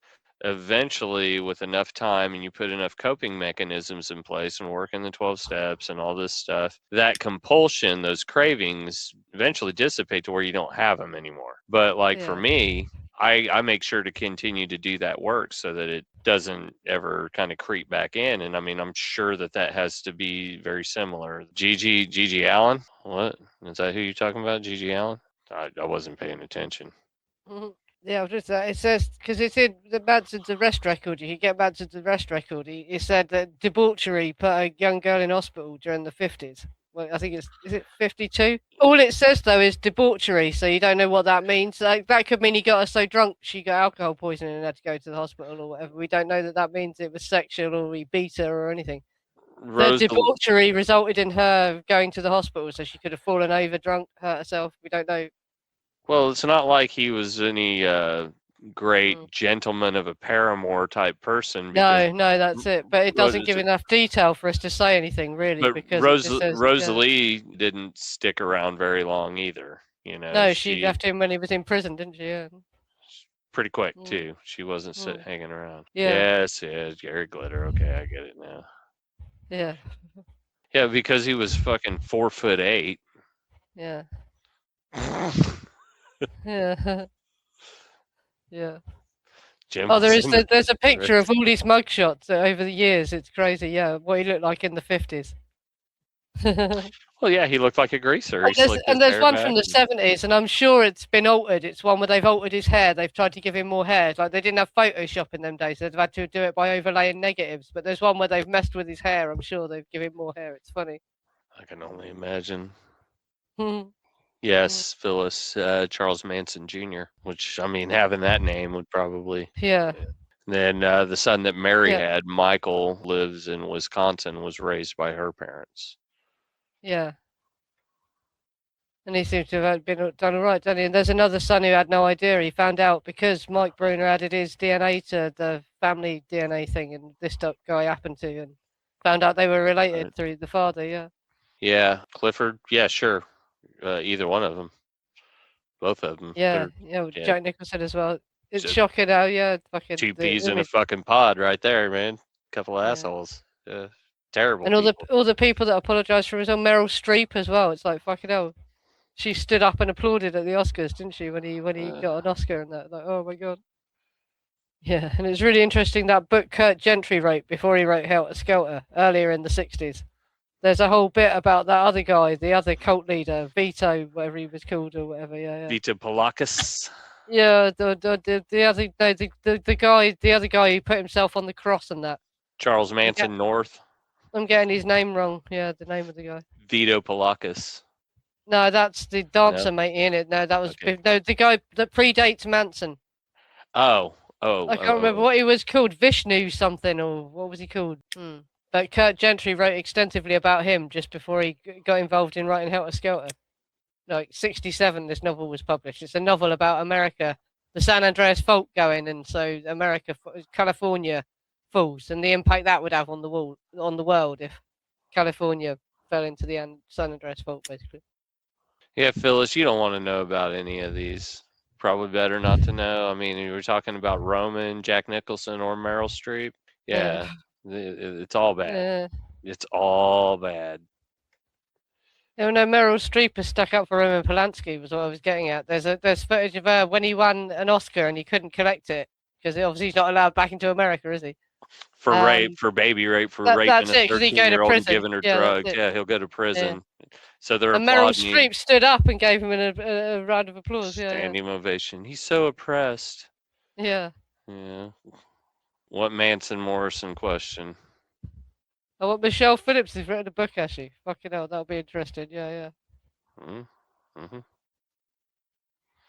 eventually, with enough time and you put enough coping mechanisms in place and working the 12 steps and all this stuff, that compulsion, those cravings eventually dissipate to where you don't have them anymore. But, like, for Yeah. me, I make sure to continue to do that work so that it doesn't ever kind of creep back in. And I mean, I'm sure that has to be very similar. Gigi Allen? What? Is that who you're talking about? Gigi Allen? I wasn't paying attention. Mhm. Yeah, I've just it says because it's in the Manson's arrest record. You can get Manson's arrest record. He said that debauchery put a young girl in hospital during the 50s. Well, I think is it 52? All it says though is debauchery, so you don't know what that means. Like, that could mean he got her so drunk she got alcohol poisoning and had to go to the hospital or whatever. We don't know that means it was sexual or he beat her or anything. The debauchery resulted in her going to the hospital, so she could have fallen over drunk, hurt herself. We don't know. Well, it's not like he was any great gentleman of a paramour type person. No, that's it. But it doesn't give enough detail for us to say anything, really. But because it just says, Rosalie didn't stick around very long either. You know, no, she left him when he was in prison, didn't she? Yeah. Pretty quick too. She wasn't hanging around. Yeah. Yes, Gary Glitter. Okay, I get it now. Yeah. Yeah, because he was fucking 4'8". Yeah. Yeah. Yeah. There's a picture of all these mugshots over the years. It's crazy. Yeah, what he looked like in the 50s. Well, yeah, he looked like a greaser. And there's one from the 70s, and I'm sure it's been altered. It's one where they've altered his hair. They've tried to give him more hair. Like, they didn't have Photoshop in them days. They've had to do it by overlaying negatives. But there's one where they've messed with his hair. I'm sure they've given him more hair. It's funny. I can only imagine. Yes, Phyllis, Charles Manson Jr., which, I mean, having that name would probably... Yeah. Then the son that Mary had, Michael, lives in Wisconsin, was raised by her parents. Yeah. And he seems to have been done all right, doesn't he? And there's another son who had no idea. He found out because Mike Bruner added his DNA to the family DNA thing, and this guy happened to, and found out they were related through the father, yeah. Yeah, Clifford, yeah, sure. Either one of them. Both of them. Yeah, Jack Nicholson as well. It's shocking how, fucking... Two peas in a fucking pod right there, man. Couple of assholes. Terrible. And all the people that apologised for his own Meryl Streep as well. It's like, fucking hell. She stood up and applauded at the Oscars, didn't she, when he got an Oscar and that? Like, oh my God. Yeah, and it's really interesting that book Kurt Gentry wrote before he wrote Helter Skelter earlier in the 60s. There's a whole bit about that other guy, the other cult leader, Vito, whatever he was called or whatever. Yeah. Vito Polakis. Yeah, the other guy who put himself on the cross and that. Charles Manson North. I'm getting his name wrong. Yeah, the name of the guy. Vito Polakis. No, that's the dancer, mate, in it. No, that was the guy that predates Manson. I can't remember what he was called. Vishnu something, or what was he called? But Kurt Gentry wrote extensively about him just before he got involved in writing Helter Skelter. Like 67, this novel was published. It's a novel about America, the San Andreas fault going, and so California falls, and the impact that would have on the world if California fell into the San Andreas fault, basically. Yeah, Phyllis, you don't want to know about any of these. Probably better not to know. I mean, you were talking about Roman, Jack Nicholson, or Meryl Streep. Yeah, it's all bad. It's all bad. No, Meryl Streep is stuck up for Roman Polanski was what I was getting at. There's footage of her when he won an Oscar and he couldn't collect it because obviously he's not allowed back into America, is he? For rape, for baby rape, for raping that's a it, 'cause he go to 13-year-old and prison. giving her Yeah, that's drugs. it. Yeah, he'll go to prison. So they're And Meryl applauding Streep stood up and gave him a round of applause. standing ovation. He's so oppressed. Yeah. Yeah. What Manson Morrison question? Oh, what Michelle Phillips has written a book, actually. Fucking hell, that'll be interesting. Yeah. Mm-hmm.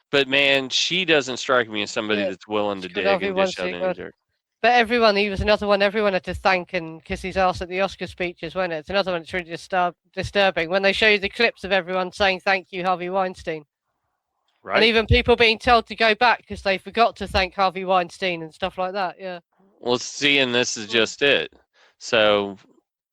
But man, she doesn't strike me as somebody that's willing to dig and dish out any dirt. But everyone, he was another one everyone had to thank and kiss his ass at the Oscar speeches, wasn't it? It's another one that's really disturbing. When they show you the clips of everyone saying thank you, Harvey Weinstein. Right. And even people being told to go back because they forgot to thank Harvey Weinstein and stuff like that, yeah. Well, see, and this is just it. So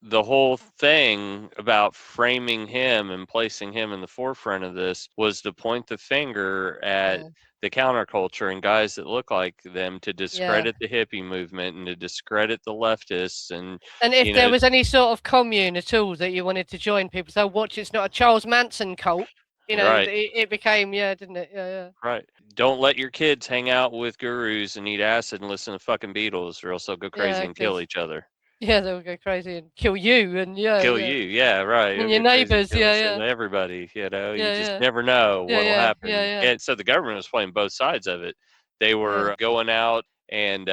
the whole thing about framing him and placing him in the forefront of this was to point the finger at the counterculture and guys that look like them to discredit the hippie movement and to discredit the leftists. And if there was any sort of commune at all that you wanted to join, people say, watch, it's not a Charles Manson cult. You know, it became, didn't it? Yeah. Right. Don't let your kids hang out with gurus and eat acid and listen to fucking Beatles, or else they'll go crazy and kill each other. Yeah, they'll go crazy and kill you and kill you. Yeah, right. And your neighbors. Yeah. Everybody. You know, you just never know what'll happen. And so the government was playing both sides of it. They were going out and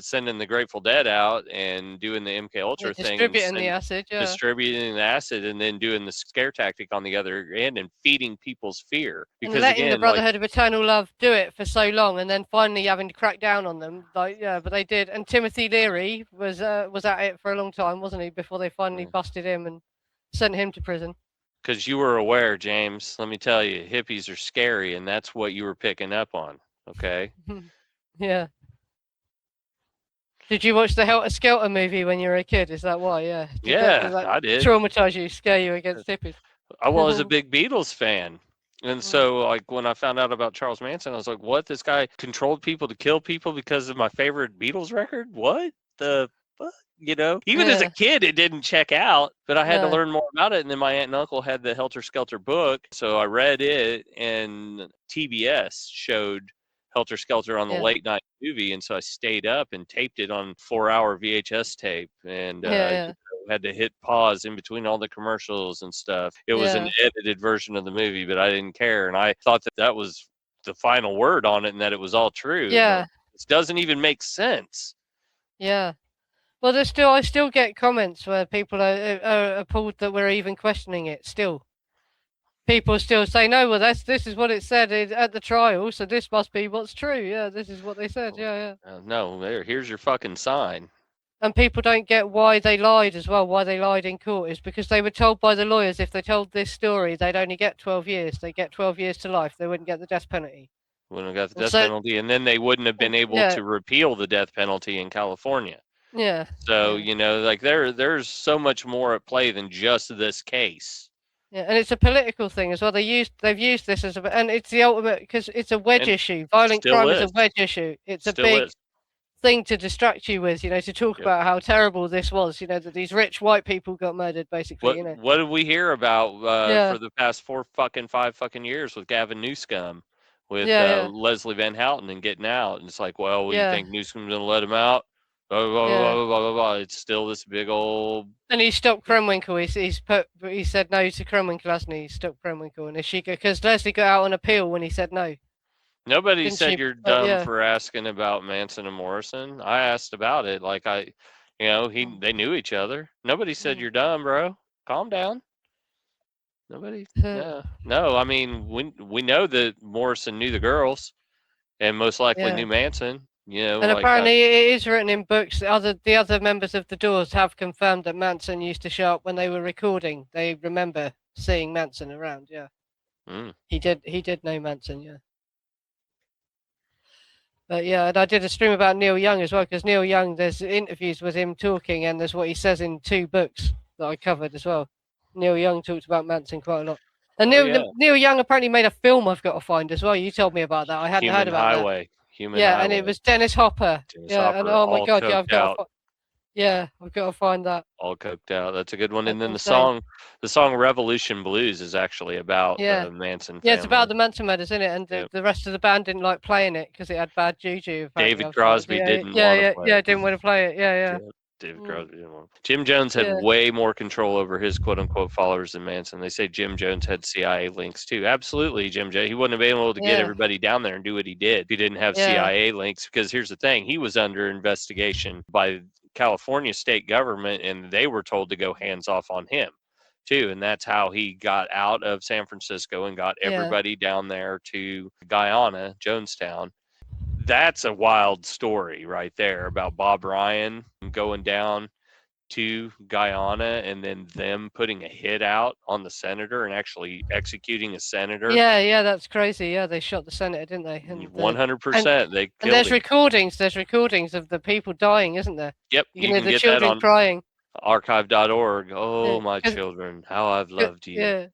sending the Grateful Dead out and doing the MK Ultra thing, distributing the acid, distributing the acid, and then doing the scare tactic on the other end and feeding people's fear. Because and letting the Brotherhood of Eternal Love do it for so long, and then finally having to crack down on them. But they did. And Timothy Leary was at it for a long time, wasn't he? Before they finally busted him and sent him to prison. Because you were aware, James. Let me tell you, hippies are scary, and that's what you were picking up on. Okay. Yeah. Did you watch the Helter Skelter movie when you were a kid? Is that why? Yeah. Did I did. Traumatize you, scare you against hippies? I was a big Beatles fan. And so, like, when I found out about Charles Manson, I was like, what? This guy controlled people to kill people because of my favorite Beatles record? What the fuck? You know? Even as a kid, it didn't check out, but I had to learn more about it. And then my aunt and uncle had the Helter Skelter book. So I read it, and TBS showed Helter Skelter on the late night movie, and so I stayed up and taped it on 4-hour VHS tape, and had to hit pause in between all the commercials and stuff. It was an edited version of the movie, but I didn't care, and I thought that was the final word on it and that it was all true. Yeah, it doesn't even make sense. Yeah. Well, I still get comments where people are appalled that we're even questioning it still. People still say, no, well, this is what it said at the trial, so this must be what's true. Yeah, this is what they said. Yeah. No, here's your fucking sign. And people don't get why they lied as well, why they lied in court, is because they were told by the lawyers if they told this story, they'd only get 12 years. They get 12 years to life. They wouldn't get the death penalty. Wouldn't have got the death penalty, and then they wouldn't have been able to repeal the death penalty in California. Yeah. So, you know, like there's so much more at play than just this case. Yeah, and it's a political thing as well. They've used this and it's the ultimate, because it's a wedge issue. Violent crime is a wedge issue. It's a big thing to distract you with, to talk about how terrible this was. That these rich white people got murdered, basically. What did we hear about for the past 5 fucking years with Gavin Newsom, with Leslie Van Houten and getting out? And it's like, well, you think Newsom's gonna let him out? Blah, blah, blah, blah, blah, blah, blah. It's still this big old. And he stopped Krenwinkel. He said no to Krenwinkel, hasn't he? He stopped Krenwinkel, and because Leslie got out on appeal when he said no. Nobody said you're dumb for asking about Manson and Morrison. I asked about it, like they knew each other. Nobody said you're dumb, bro. Calm down. Nobody. No. I mean, we know that Morrison knew the girls, and most likely knew Manson. And apparently it is written in books. The other members of the Doors have confirmed that Manson used to show up when they were recording. They remember seeing Manson around. Yeah, he did know Manson. Yeah, but and I did a stream about Neil Young as well, because Neil Young, there's interviews with him talking, and there's what he says in 2 books that I covered as well. Neil Young talked about Manson quite a lot. And Oh, Neil, yeah. Neil Young apparently made a film I've got to find as well. You told me about that. I hadn't heard Human about Highway. that. Human Yeah, Highway. and it was Dennis Hopper. Dennis yeah, and Hopper, oh my all god, yeah, I've coked got out. to. Yeah, I've got to find that. All coked out. That's a good one. And That's then insane. the song "Revolution Blues" is actually about Yeah. the Manson family. Yeah, it's about the Manson murders, isn't it? And the rest of the band didn't like playing it because it had bad juju. David Crosby didn't want to play it. didn't want to play it. Yeah. David Crosby didn't want. Jim Jones had way more control over his quote unquote followers than Manson. They say Jim Jones had CIA links too. Absolutely, Jim Jones. He wouldn't have been able to get everybody down there and do what he did if he didn't have CIA links. Because here's the thing: he was under investigation by California state government, and they were told to go hands off on him too. And that's how he got out of San Francisco and got everybody down there to Guyana, Jonestown. That's a wild story right there about Bob Ryan going down to Guyana and then them putting a hit out on the senator and actually executing a senator. Yeah, that's crazy. Yeah, they shot the senator, didn't they? 100%. They killed and there's him. There's recordings of the people dying, isn't there? Yep, you can hear the children crying. Archive.org. Oh, my children, how I've loved you. Yeah.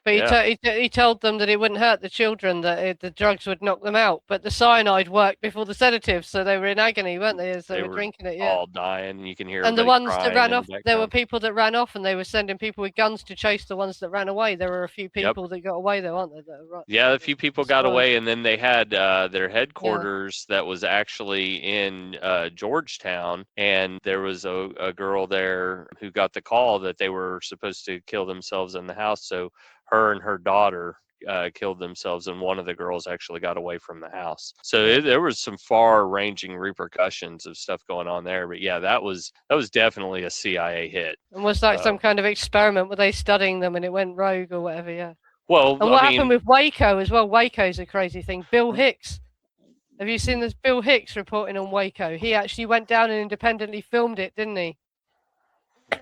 But he told them that it wouldn't hurt the children, that the drugs would knock them out. But the cyanide worked before the sedatives, so they were in agony, weren't they? As they were drinking it, all dying. You can hear. And the ones that ran off, there were people that ran off, and they were sending people with guns to chase the ones that ran away. There were a few people that got away, though, aren't there? Yeah, a few people got away, and then they had their headquarters that was actually in Georgetown, and there was a girl there who got the call that they were supposed to kill themselves in the house. So her and her daughter killed themselves, and one of the girls actually got away from the house. So there was some far-ranging repercussions of stuff going on there. But yeah, that was definitely a CIA hit. And was that some kind of experiment? Were they studying them and it went rogue or whatever? Yeah. Well, and what happened with Waco as well? Waco's a crazy thing. Bill Hicks. Have you seen this? Bill Hicks reporting on Waco. He actually went down and independently filmed it, didn't he?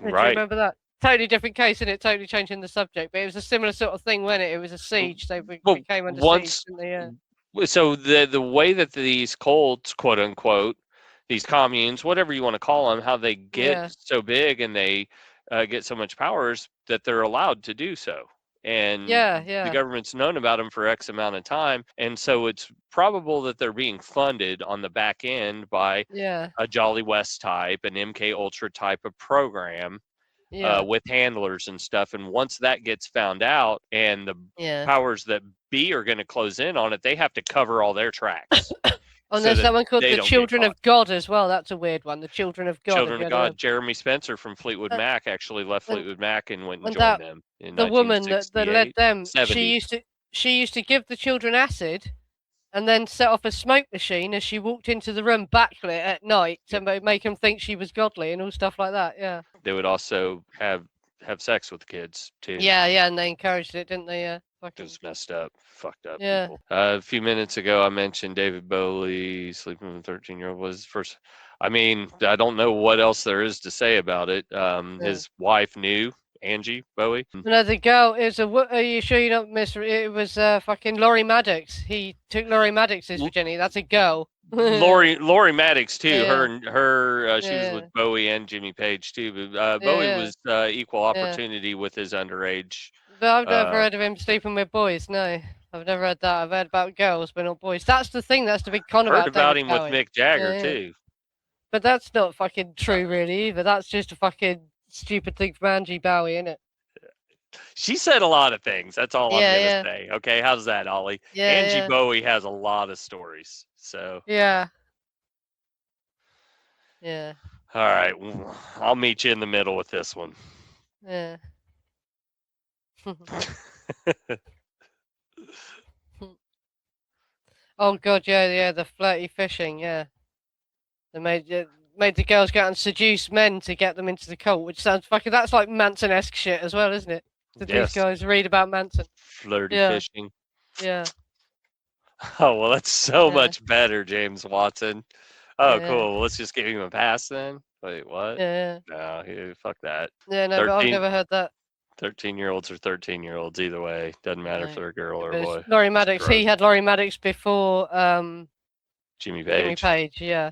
Right. Do you remember that? Totally different case, and it totally changing the subject, but it was a similar sort of thing, wasn't it? It was a siege. They became under siege, didn't they? So the way that these cults, quote unquote, these communes, whatever you want to call them, how they get so big and they get so much power is that they're allowed to do so. And the government's known about them for X amount of time. And so it's probable that they're being funded on the back end by a Jolly West type, an MK Ultra type of program. With handlers and stuff, and once that gets found out and the powers that be are going to close in on it, they have to cover all their tracks. And there's someone called the Children of God as well. That's a weird one. The Children of God. Children of God. Jeremy Spencer from Fleetwood Mac actually left Fleetwood Mac and went and joined them. The woman that led them, she used to give the children acid and then set off a smoke machine as she walked into the room backlit at night to make them think she was godly and all stuff like that. Yeah. They would also have sex with kids too. Yeah, and they encouraged it, didn't they? Yeah. It was messed up, fucked up people. A few minutes ago, I mentioned David Bowie sleeping with a 13-year-old was first. I mean, I don't know what else there is to say about it. His wife knew. Angie Bowie. No, the girl is are you sure you don't miss? It was fucking Laurie Maddox. He took Laurie Maddox's virginity. That's a girl. Laurie Maddox too. Her she was with Bowie and Jimmy Page too. But Bowie was equal opportunity with his underage. But I've never heard of him sleeping with boys. No, I've never heard that. I've heard about girls, but not boys. That's the thing. That's the big con about. Heard about him with Mick Jagger too. But that's not fucking true, really. Either. That's just a fucking stupid thing from Angie Bowie, isn't it? She said a lot of things. That's all I'm gonna say. Okay, how's that, Ollie? Angie Bowie has a lot of stories. So yeah. All right, I'll meet you in the middle with this one. Yeah. Oh god, yeah, the flirty fishing, They made the girls go out and seduce men to get them into the cult, which sounds fucking. That's like Manson-esque shit as well, isn't it? Did these guys read about Manson? Flirty fishing. Yeah. Oh well, that's so much better, James Watson. Oh, cool. Well, let's just give him a pass then. Wait, what? Yeah. No, fuck that. Yeah, no, but I've never heard that. 13-year-olds are 13-year-olds either way. Doesn't matter if they're a girl or a boy. Laurie Maddox. He had Laurie Maddox before Jimmy Page. Jimmy Page, yeah.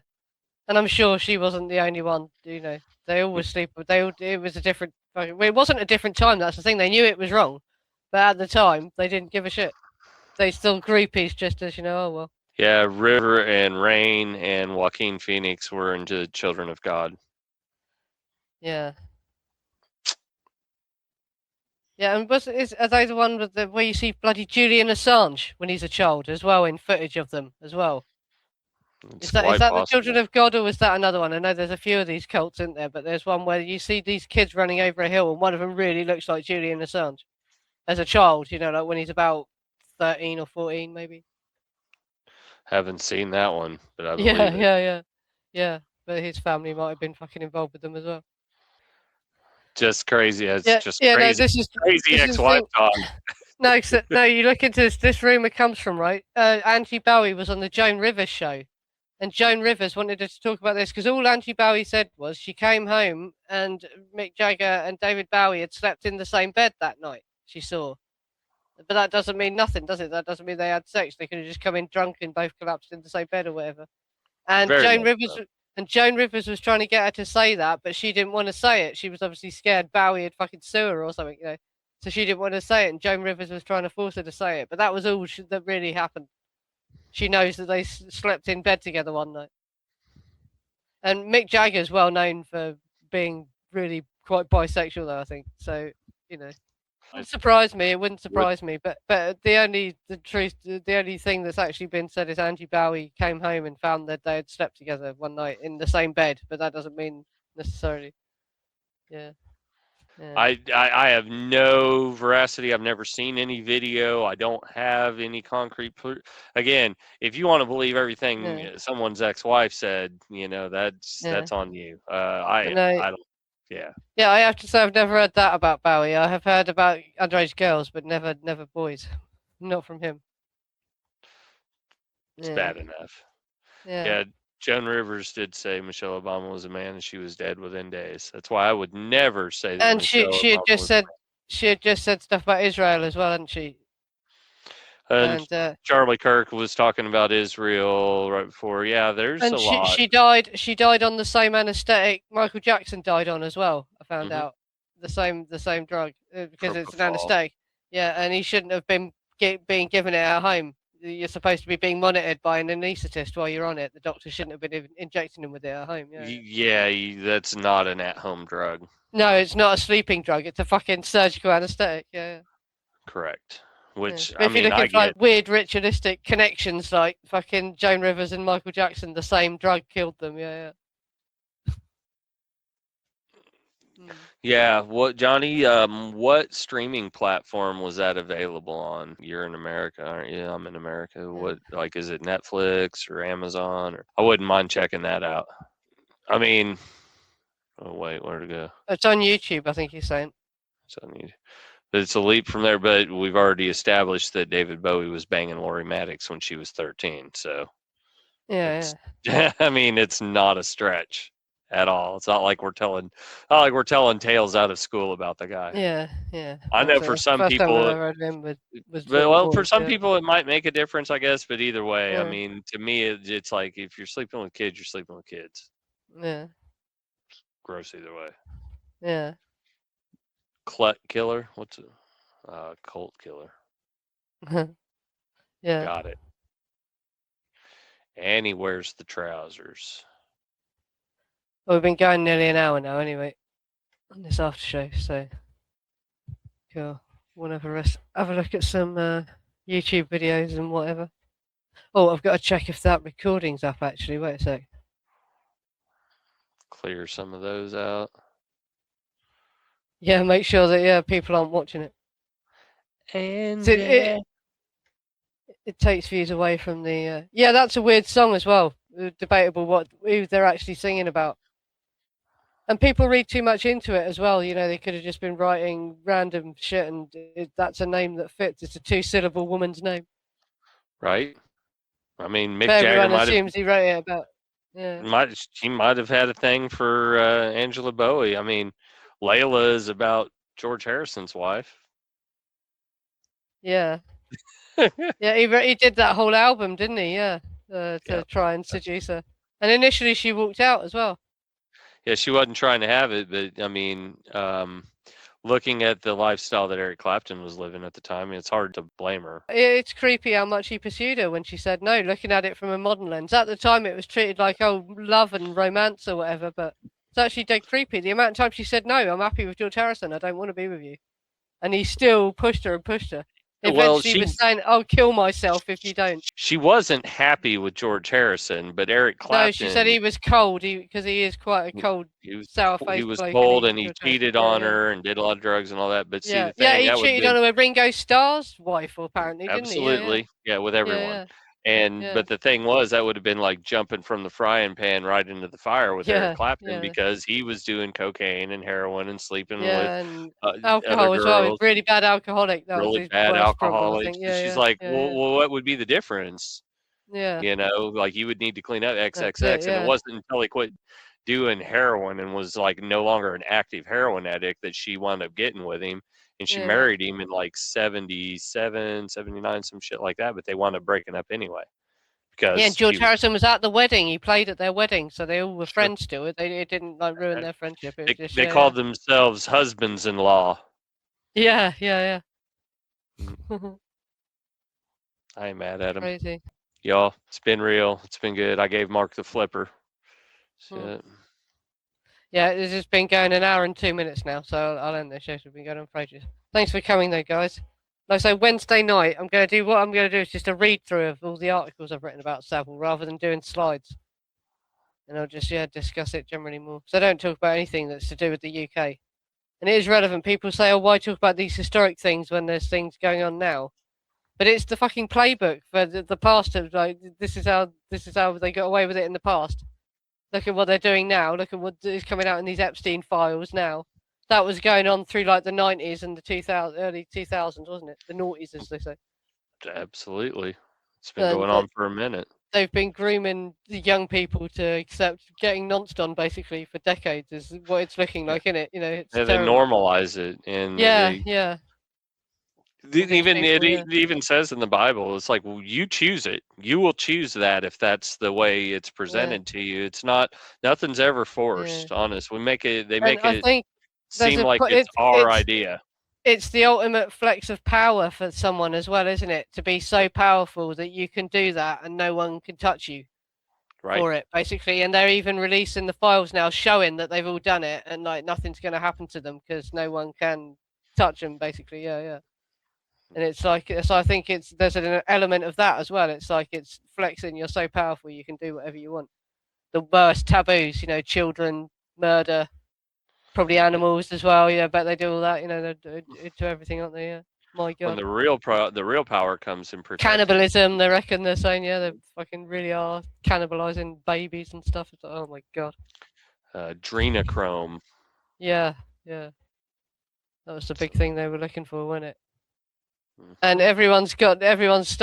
And I'm sure she wasn't the only one. You know, they always sleep. It was a different. It wasn't a different time. That's the thing. They knew it was wrong, But at the time, they didn't give a shit. They still groupies, just as oh well. Yeah, River and Rain and Joaquin Phoenix were into Children of God. Yeah. Yeah, and are they the one with where you see bloody Julian Assange when he's a child as well in footage of them as well? It's Is that possible. the Children of God, or is that another one? I know there's a few of these cults, isn't there? But there's one where you see these kids running over a hill, and one of them really looks like Julian Assange as a child. Like when he's about 13 or 14, maybe. Haven't seen that one, but I believe it. Yeah. But his family might have been fucking involved with them as well. Just crazy. It's just crazy. No, this is crazy ex-wife talk. No, you look into this. This rumor comes from Angie Bowie was on the Joan Rivers show, and Joan Rivers wanted her to talk about this because all Angie Bowie said was she came home and Mick Jagger and David Bowie had slept in the same bed that night. She saw, but that doesn't mean nothing, does it? That doesn't mean they had sex. They could have just come in drunk and both collapsed in the same bed or whatever. And Joan Rivers was trying to get her to say that, but she didn't want to say it. She was obviously scared Bowie had fucking sue her or something, So she didn't want to say it, and Joan Rivers was trying to force her to say it. But that was all that really happened. She knows that they slept in bed together one night. And Mick Jagger is well known for being really quite bisexual, though, I think. So, it wouldn't surprise me. It wouldn't surprise me. But the only thing that's actually been said is Angie Bowie came home and found that they had slept together one night in the same bed. But that doesn't mean necessarily. Yeah. I have no veracity. I've never seen any video. I don't have any concrete proof. Again, if you want to believe everything someone's ex-wife said, that's on you. I don't. Yeah. Yeah, I have to say I've never heard that about Bowie. I have heard about underage girls, but never boys. Not from him. It's bad enough. Yeah. Joan Rivers did say Michelle Obama was a man and she was dead within days. That's why I would never say that. And she had just said stuff about Israel as well, hadn't she? And Charlie Kirk was talking about Israel right before. Yeah, there's a lot. She died on the same anesthetic Michael Jackson died on as well. I found out the same drug because it's an anesthetic. Yeah, and he shouldn't have been being given it at home. You're supposed to be being monitored by an anaesthetist while you're on it. The doctor shouldn't have been injecting him with it at home. Yeah, that's not an at-home drug. No, it's not a sleeping drug. It's a fucking surgical anesthetic. Yeah. Correct. Which if you're looking for like weird ritualistic connections, like fucking Joan Rivers and Michael Jackson, the same drug killed them. Yeah. Yeah, what Johnny? What streaming platform was that available on? You're in America, aren't you? I'm in America. What is it Netflix or Amazon? I wouldn't mind checking that out. I mean, oh wait, where to go? It's on YouTube, I think you're saying. It's on YouTube. It's a leap from there, but we've already established that David Bowie was banging Lori Maddox when she was 13. So yeah. I mean, it's not a stretch at all. It's not like we're telling tales out of school about the guy. Yeah. I know for some people, for some people it might make a difference, I guess. But either way, I mean, to me, it's like if you're sleeping with kids, you're sleeping with kids. Yeah. Gross either way. Yeah. Clut killer? What's it? Cult killer. Yeah. Got it. And he wears the trousers. Well, we've been going nearly an hour now anyway on this after show, so cool. Want to have a look at some YouTube videos and whatever. Oh, I've got to check if that recording's up actually. Wait a sec. Clear some of those out. Yeah, make sure that people aren't watching it. And it takes views away from the. Yeah, that's a weird song as well. Debatable who they're actually singing about. And people read too much into it as well. They could have just been writing random shit, and that's a name that fits. It's a 2-syllable woman's name. Right. I mean, Mick Jagger might assumes he wrote it about. Yeah. He might have had a thing for Angela Bowie. I mean, Layla is about George Harrison's wife. Yeah. Yeah, he did that whole album, didn't he? Yeah. To try and seduce her. And initially she walked out as well. Yeah, she wasn't trying to have it, but I mean, looking at the lifestyle that Eric Clapton was living at the time, it's hard to blame her. It's creepy how much he pursued her when she said no, looking at it from a modern lens. At the time, it was treated like, oh, love and romance or whatever, but it's actually dead creepy. The amount of time she said, no, I'm happy with George Harrison. I don't want to be with you. And he still pushed her and pushed her. Eventually, he was saying, I'll kill myself if you don't. She wasn't happy with George Harrison, but Eric Clapton... No, she said he was cold, because he is quite a cold, sour-faced He was bloke, cold, and he cheated on her and did a lot of drugs and all that. But see, the thing, he cheated on her with Ringo Starr's wife, apparently, didn't he? Absolutely, yeah, with everyone. But the thing was, that would have been like jumping from the frying pan right into the fire with Eric Clapton, because he was doing cocaine and heroin and sleeping with and other alcohol as well. He was really bad alcoholic. That really was bad alcoholic. Problem, She's like, well, what would be the difference? Yeah. You know, like you would need to clean up XXX, and it wasn't until he quit doing heroin and was like no longer an active heroin addict that she wound up getting with him. And she married him in like 77, 79, some shit like that, but they wound up breaking up anyway. Because and George Harrison was at the wedding. He played at their wedding, so they all were friends still. It didn't like ruin their friendship. It was they called themselves husbands-in-law. Yeah. I ain't mad at him. Crazy. Y'all, it's been real. It's been good. I gave Mark the flipper. Shit. Yeah, this has been going an hour and 2 minutes now, so I'll end this show. We've been going on for ages. Thanks for coming, though, guys. Like I say, Wednesday night, what I'm going to do is just a read through of all the articles I've written about Savile, rather than doing slides. And I'll just discuss it generally more. So I don't talk about anything that's to do with the UK. And it is relevant. People say, "Oh, why talk about these historic things when there's things going on now?" But it's the fucking playbook for the past of like this is how they got away with it in the past. Look at what they're doing now. Look at what is coming out in these Epstein files now. That was going on through like the 90s and the early 2000s, wasn't it? The noughties, as they say. Absolutely. It's been going on for a minute. They've been grooming the young people to accept getting nonced on basically for decades is what it's looking like, isn't it? You know, it's they normalize it. And it even says in the Bible, it's like, well, you choose it. You will choose that if that's the way it's presented to you. It's not, nothing's ever forced, honest. They make it seem like it's our idea. It's the ultimate flex of power for someone as well, isn't it? To be so powerful that you can do that and no one can touch you for it, basically. And they're even releasing the files now showing that they've all done it and like nothing's going to happen to them because no one can touch them, basically. Yeah. And it's like, so I think there's an element of that as well. It's like it's flexing. You're so powerful, you can do whatever you want. The worst taboos, children, murder, probably animals as well. Yeah, but they do all that. They do everything, aren't they? Yeah. My God. When the real power comes in cannibalism, they reckon they're saying, they fucking really are cannibalizing babies and stuff. It's like, oh my God. Adrenochrome. Yeah. That was the big thing they were looking for, wasn't it? And everyone's saying it's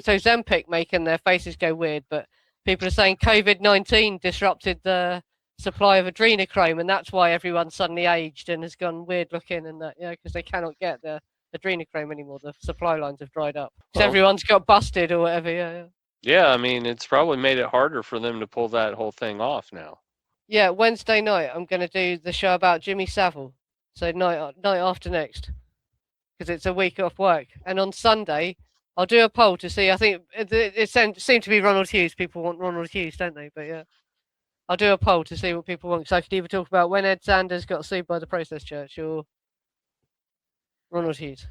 Ozempic making their faces go weird, but people are saying COVID-19 disrupted the supply of adrenochrome, and that's why everyone's suddenly aged and has gone weird looking, and that because they cannot get the adrenochrome anymore. The supply lines have dried up. So everyone's got busted or whatever. Yeah, I mean, it's probably made it harder for them to pull that whole thing off now. Yeah, Wednesday night I'm going to do the show about Jimmy Savile. So night after next. Because it's a week off work. And on Sunday, I'll do a poll to see. I think it seemed to be Ronald Hughes. People want Ronald Hughes, don't they? But yeah. I'll do a poll to see what people want. So I could either talk about when Ed Sanders got sued by the Process Church or Ronald Hughes.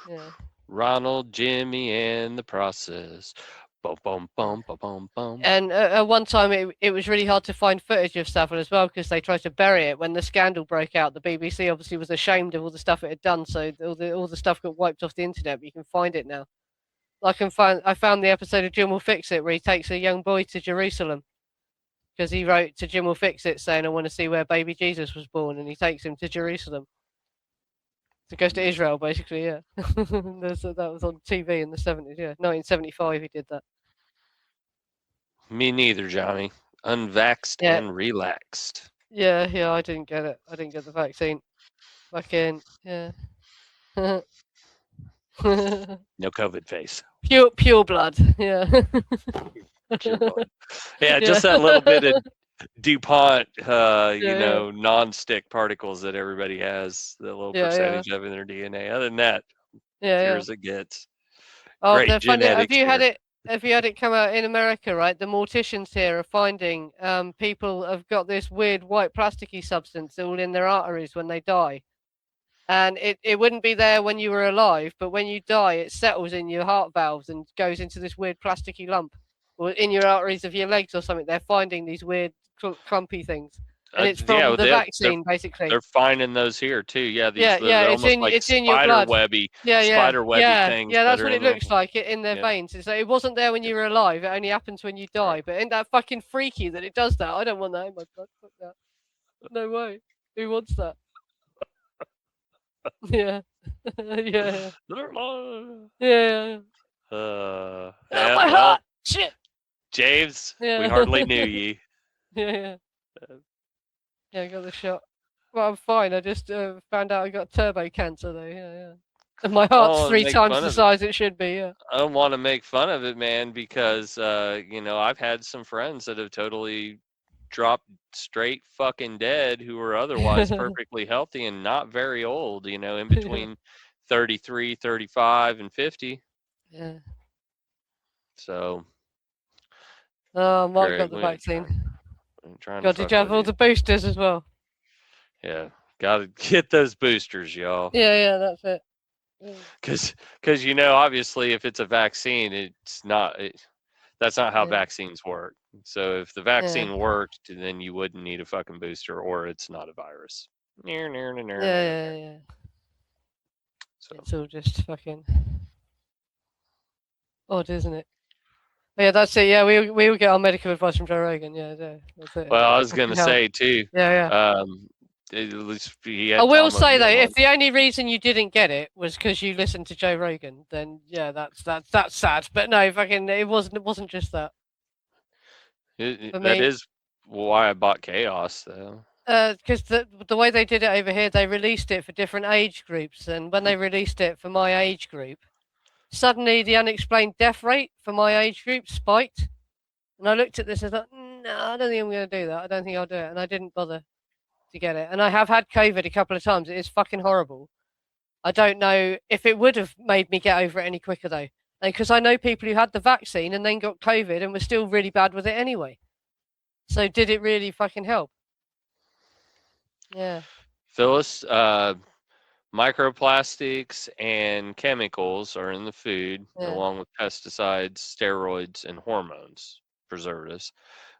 Yeah. Ronald, Jimmy, and the Process. Boom, boom, boom, boom, boom, boom. And at one time, it was really hard to find footage of Savile as well because they tried to bury it when the scandal broke out. The BBC obviously was ashamed of all the stuff it had done, so all the stuff got wiped off the internet. But you can find it now. I found the episode of Jim Will Fix It where he takes a young boy to Jerusalem because he wrote to Jim Will Fix It saying, "I want to see where baby Jesus was born," and he takes him to Jerusalem. So he goes to Israel, basically. Yeah, that was on TV in the 70s. Yeah, 1975 he did that. Me neither, Johnny. Unvaxxed and relaxed. Yeah, I didn't get it. I didn't get the vaccine. Fucking, yeah. No COVID face. Pure blood, yeah. Pure blood. Yeah, just that little bit of DuPont, yeah. non-stick particles that everybody has, the little percentage of in their DNA. Other than that, pure as it gets. Oh, Great they're funny. Have genetics you had here. it? Have you had it come out in America? Right, the morticians here are finding people have got this weird white plasticky substance all in their arteries when they die, and it wouldn't be there when you were alive, but when you die, it settles in your heart valves and goes into this weird plasticky lump, or in your arteries of your legs or something. They're finding these weird clumpy things, and it's from the vaccine, basically. They're finding those here too. Yeah, they're it's almost like in your blood. spider-webby things. Yeah, that's that are what it in looks like. It in their veins. It's like, it wasn't there when you were alive. It only happens when you die. But ain't that fucking freaky that it does that? I don't want that in my blood. Fuck that. No way. Who wants that? Yeah. Yeah. Yeah. My heart. Shit. James, Yeah. we hardly knew ye. Yeah. Yeah, I got the shot. Well, I'm fine. I just found out I got turbo cancer though. Yeah. And my heart's 3 times the size it should be. Yeah. I don't want to make fun of it, man, because I've had some friends that have totally dropped straight fucking dead who were otherwise perfectly healthy and not very old, in between 33, 35, and 50. Yeah. So. Oh, Mark got the vaccine. God, did you have all the boosters as well? Yeah, gotta get those boosters, y'all. Yeah, that's it. Because obviously, if it's a vaccine, it's not. That's not how vaccines work. So if the vaccine worked, then you wouldn't need a fucking booster, or it's not a virus. Yeah. So it's all just fucking odd, isn't it? Yeah, that's it. Yeah, we will get our medical advice from Joe Rogan. Yeah, that's it. Well, I was gonna say too. Yeah. At least I will say though, if the only reason you didn't get it was because you listened to Joe Rogan, then yeah, that's sad. But no, fucking, it wasn't just that. That is why I bought Chaos, though. Because the way they did it over here, they released it for different age groups, and when they released it for my age group, suddenly the unexplained death rate for my age group spiked, and I looked at this and thought, no, I don't think I'm going to do that. I don't think I'll do it, and I didn't bother to get it. And I have had COVID a couple of times. It is fucking horrible. I don't know if it would have made me get over it any quicker though, because I know people who had the vaccine and then got COVID and were still really bad with it anyway. So did it really fucking help? Yeah. Phyllis, microplastics and chemicals are in the food, along with pesticides, steroids, and hormones, preservatives.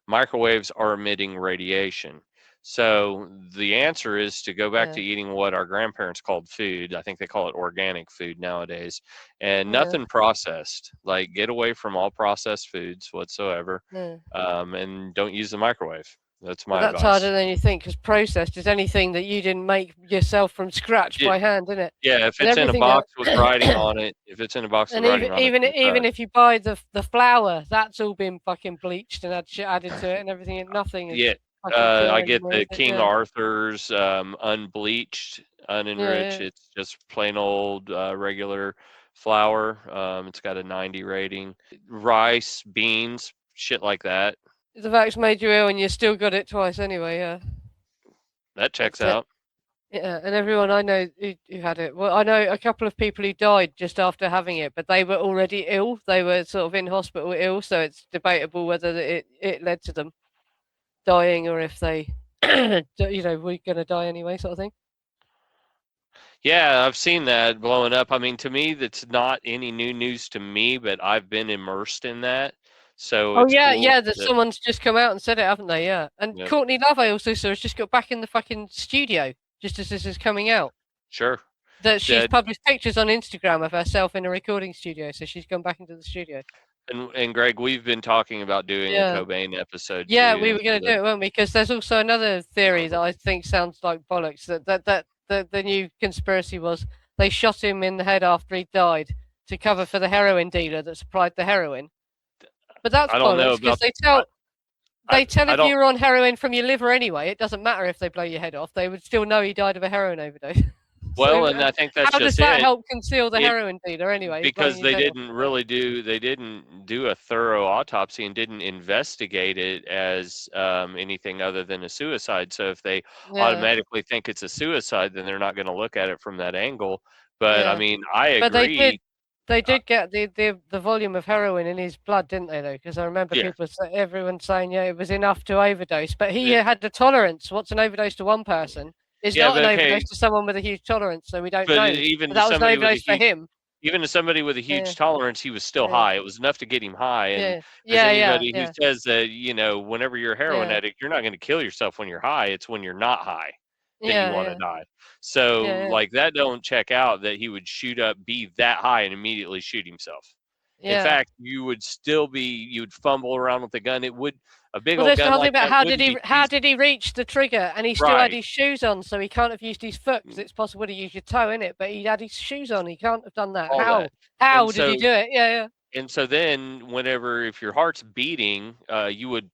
Microwaves are emitting radiation. So the answer is to go back to eating what our grandparents called food. I think they call it organic food nowadays, and nothing processed. Like, get away from all processed foods whatsoever, and don't use the microwave. That's my advice. That's harder than you think, because processed is anything that you didn't make yourself from scratch by hand, isn't it? Yeah, if it's in a box with writing on it, even if you buy the flour, that's all been fucking bleached and had shit added to it and everything, and nothing. I get the King Arthur's unbleached, unenriched. It's just plain old regular flour. It's got a 90 rating. Rice, beans, shit like that. The vax made you ill and you still got it twice anyway, yeah. That checks out. Yeah, and everyone I know who had it. Well, I know a couple of people who died just after having it, but they were already ill. They were sort of in hospital ill, so it's debatable whether it led to them dying or if they, were going to die anyway, sort of thing. Yeah, I've seen that blowing up. I mean, to me, that's not any new news to me, but I've been immersed in that. So cool that someone's just come out and said it, haven't they? Yeah. And Courtney Love, I also saw, has just got back in the fucking studio just as this is coming out. Sure. That she's published pictures on Instagram of herself in a recording studio, so she's gone back into the studio. And Greg, we've been talking about doing a Cobain episode. Yeah, we were going to do it, weren't we? Because there's also another theory that I think sounds like bollocks. That the new conspiracy was they shot him in the head after he died to cover for the heroin dealer that supplied the heroin. But that's bollocks, because they tell if you're on heroin from your liver anyway, it doesn't matter if they blow your head off. They would still know he died of a heroin overdose. Well, and I think that's how does just that it. help conceal the heroin dealer anyway? Because they didn't do a thorough autopsy and didn't investigate it as anything other than a suicide. So if they automatically think it's a suicide, then they're not going to look at it from that angle. But I mean, I agree. They did get the volume of heroin in his blood, didn't they? Though, because I remember everyone saying, yeah, it was enough to overdose. But he had the tolerance. What's an overdose to one person is not an overdose to someone with a huge tolerance. So we don't know. Even but that was an overdose for him. Even to somebody with a huge tolerance, he was still high. It was enough to get him high. And anybody who says that, whenever you're a heroin addict, you're not going to kill yourself when you're high. It's when you're not high that you want to die. So like that don't check out that he would be that high and immediately shoot himself. In fact, you would fumble around with the gun. It would a big old gun like that. How did he reach the trigger? And he still had his shoes on, so he can't have used his foot because it's possible to use your toe in it. But he had his shoes on. He can't have done that. How did he do it? Yeah. And so then, if your heart's beating, you would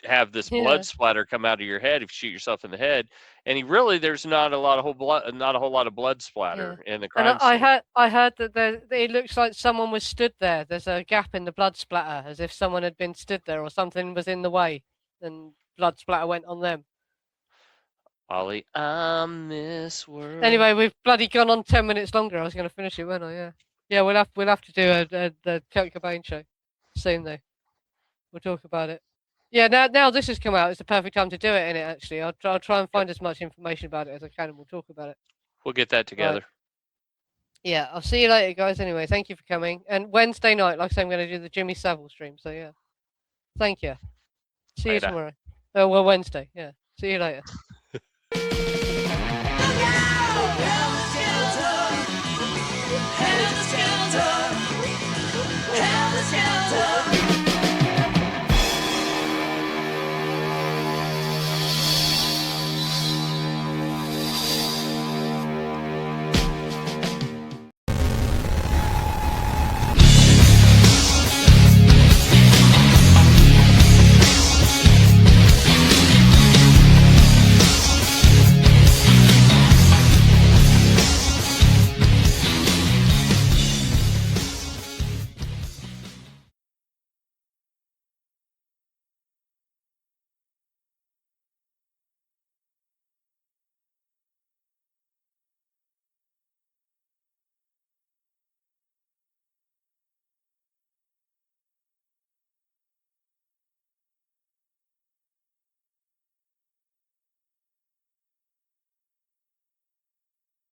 have this blood splatter come out of your head if you shoot yourself in the head. And there's not a whole lot of blood splatter in the crime scene. I heard that it looks like someone was stood there. There's a gap in the blood splatter, as if someone had been stood there or something was in the way, and blood splatter went on them. Ollie, I'm this world. Anyway, we've bloody gone on 10 minutes longer. I was going to finish it, weren't I? Yeah. We'll have to do the Kurt Cobain show soon, though. We'll talk about it. Yeah, now this has come out. It's the perfect time to do it, innit, actually. I'll try and find as much information about it as I can, and we'll talk about it. We'll get that together. Yeah, I'll see you later, guys. Anyway, thank you for coming. And Wednesday night, like I say, I'm going to do the Jimmy Savile stream. So, yeah. Thank you. See you tomorrow. Oh, well, Wednesday. Yeah. See you later. Helter,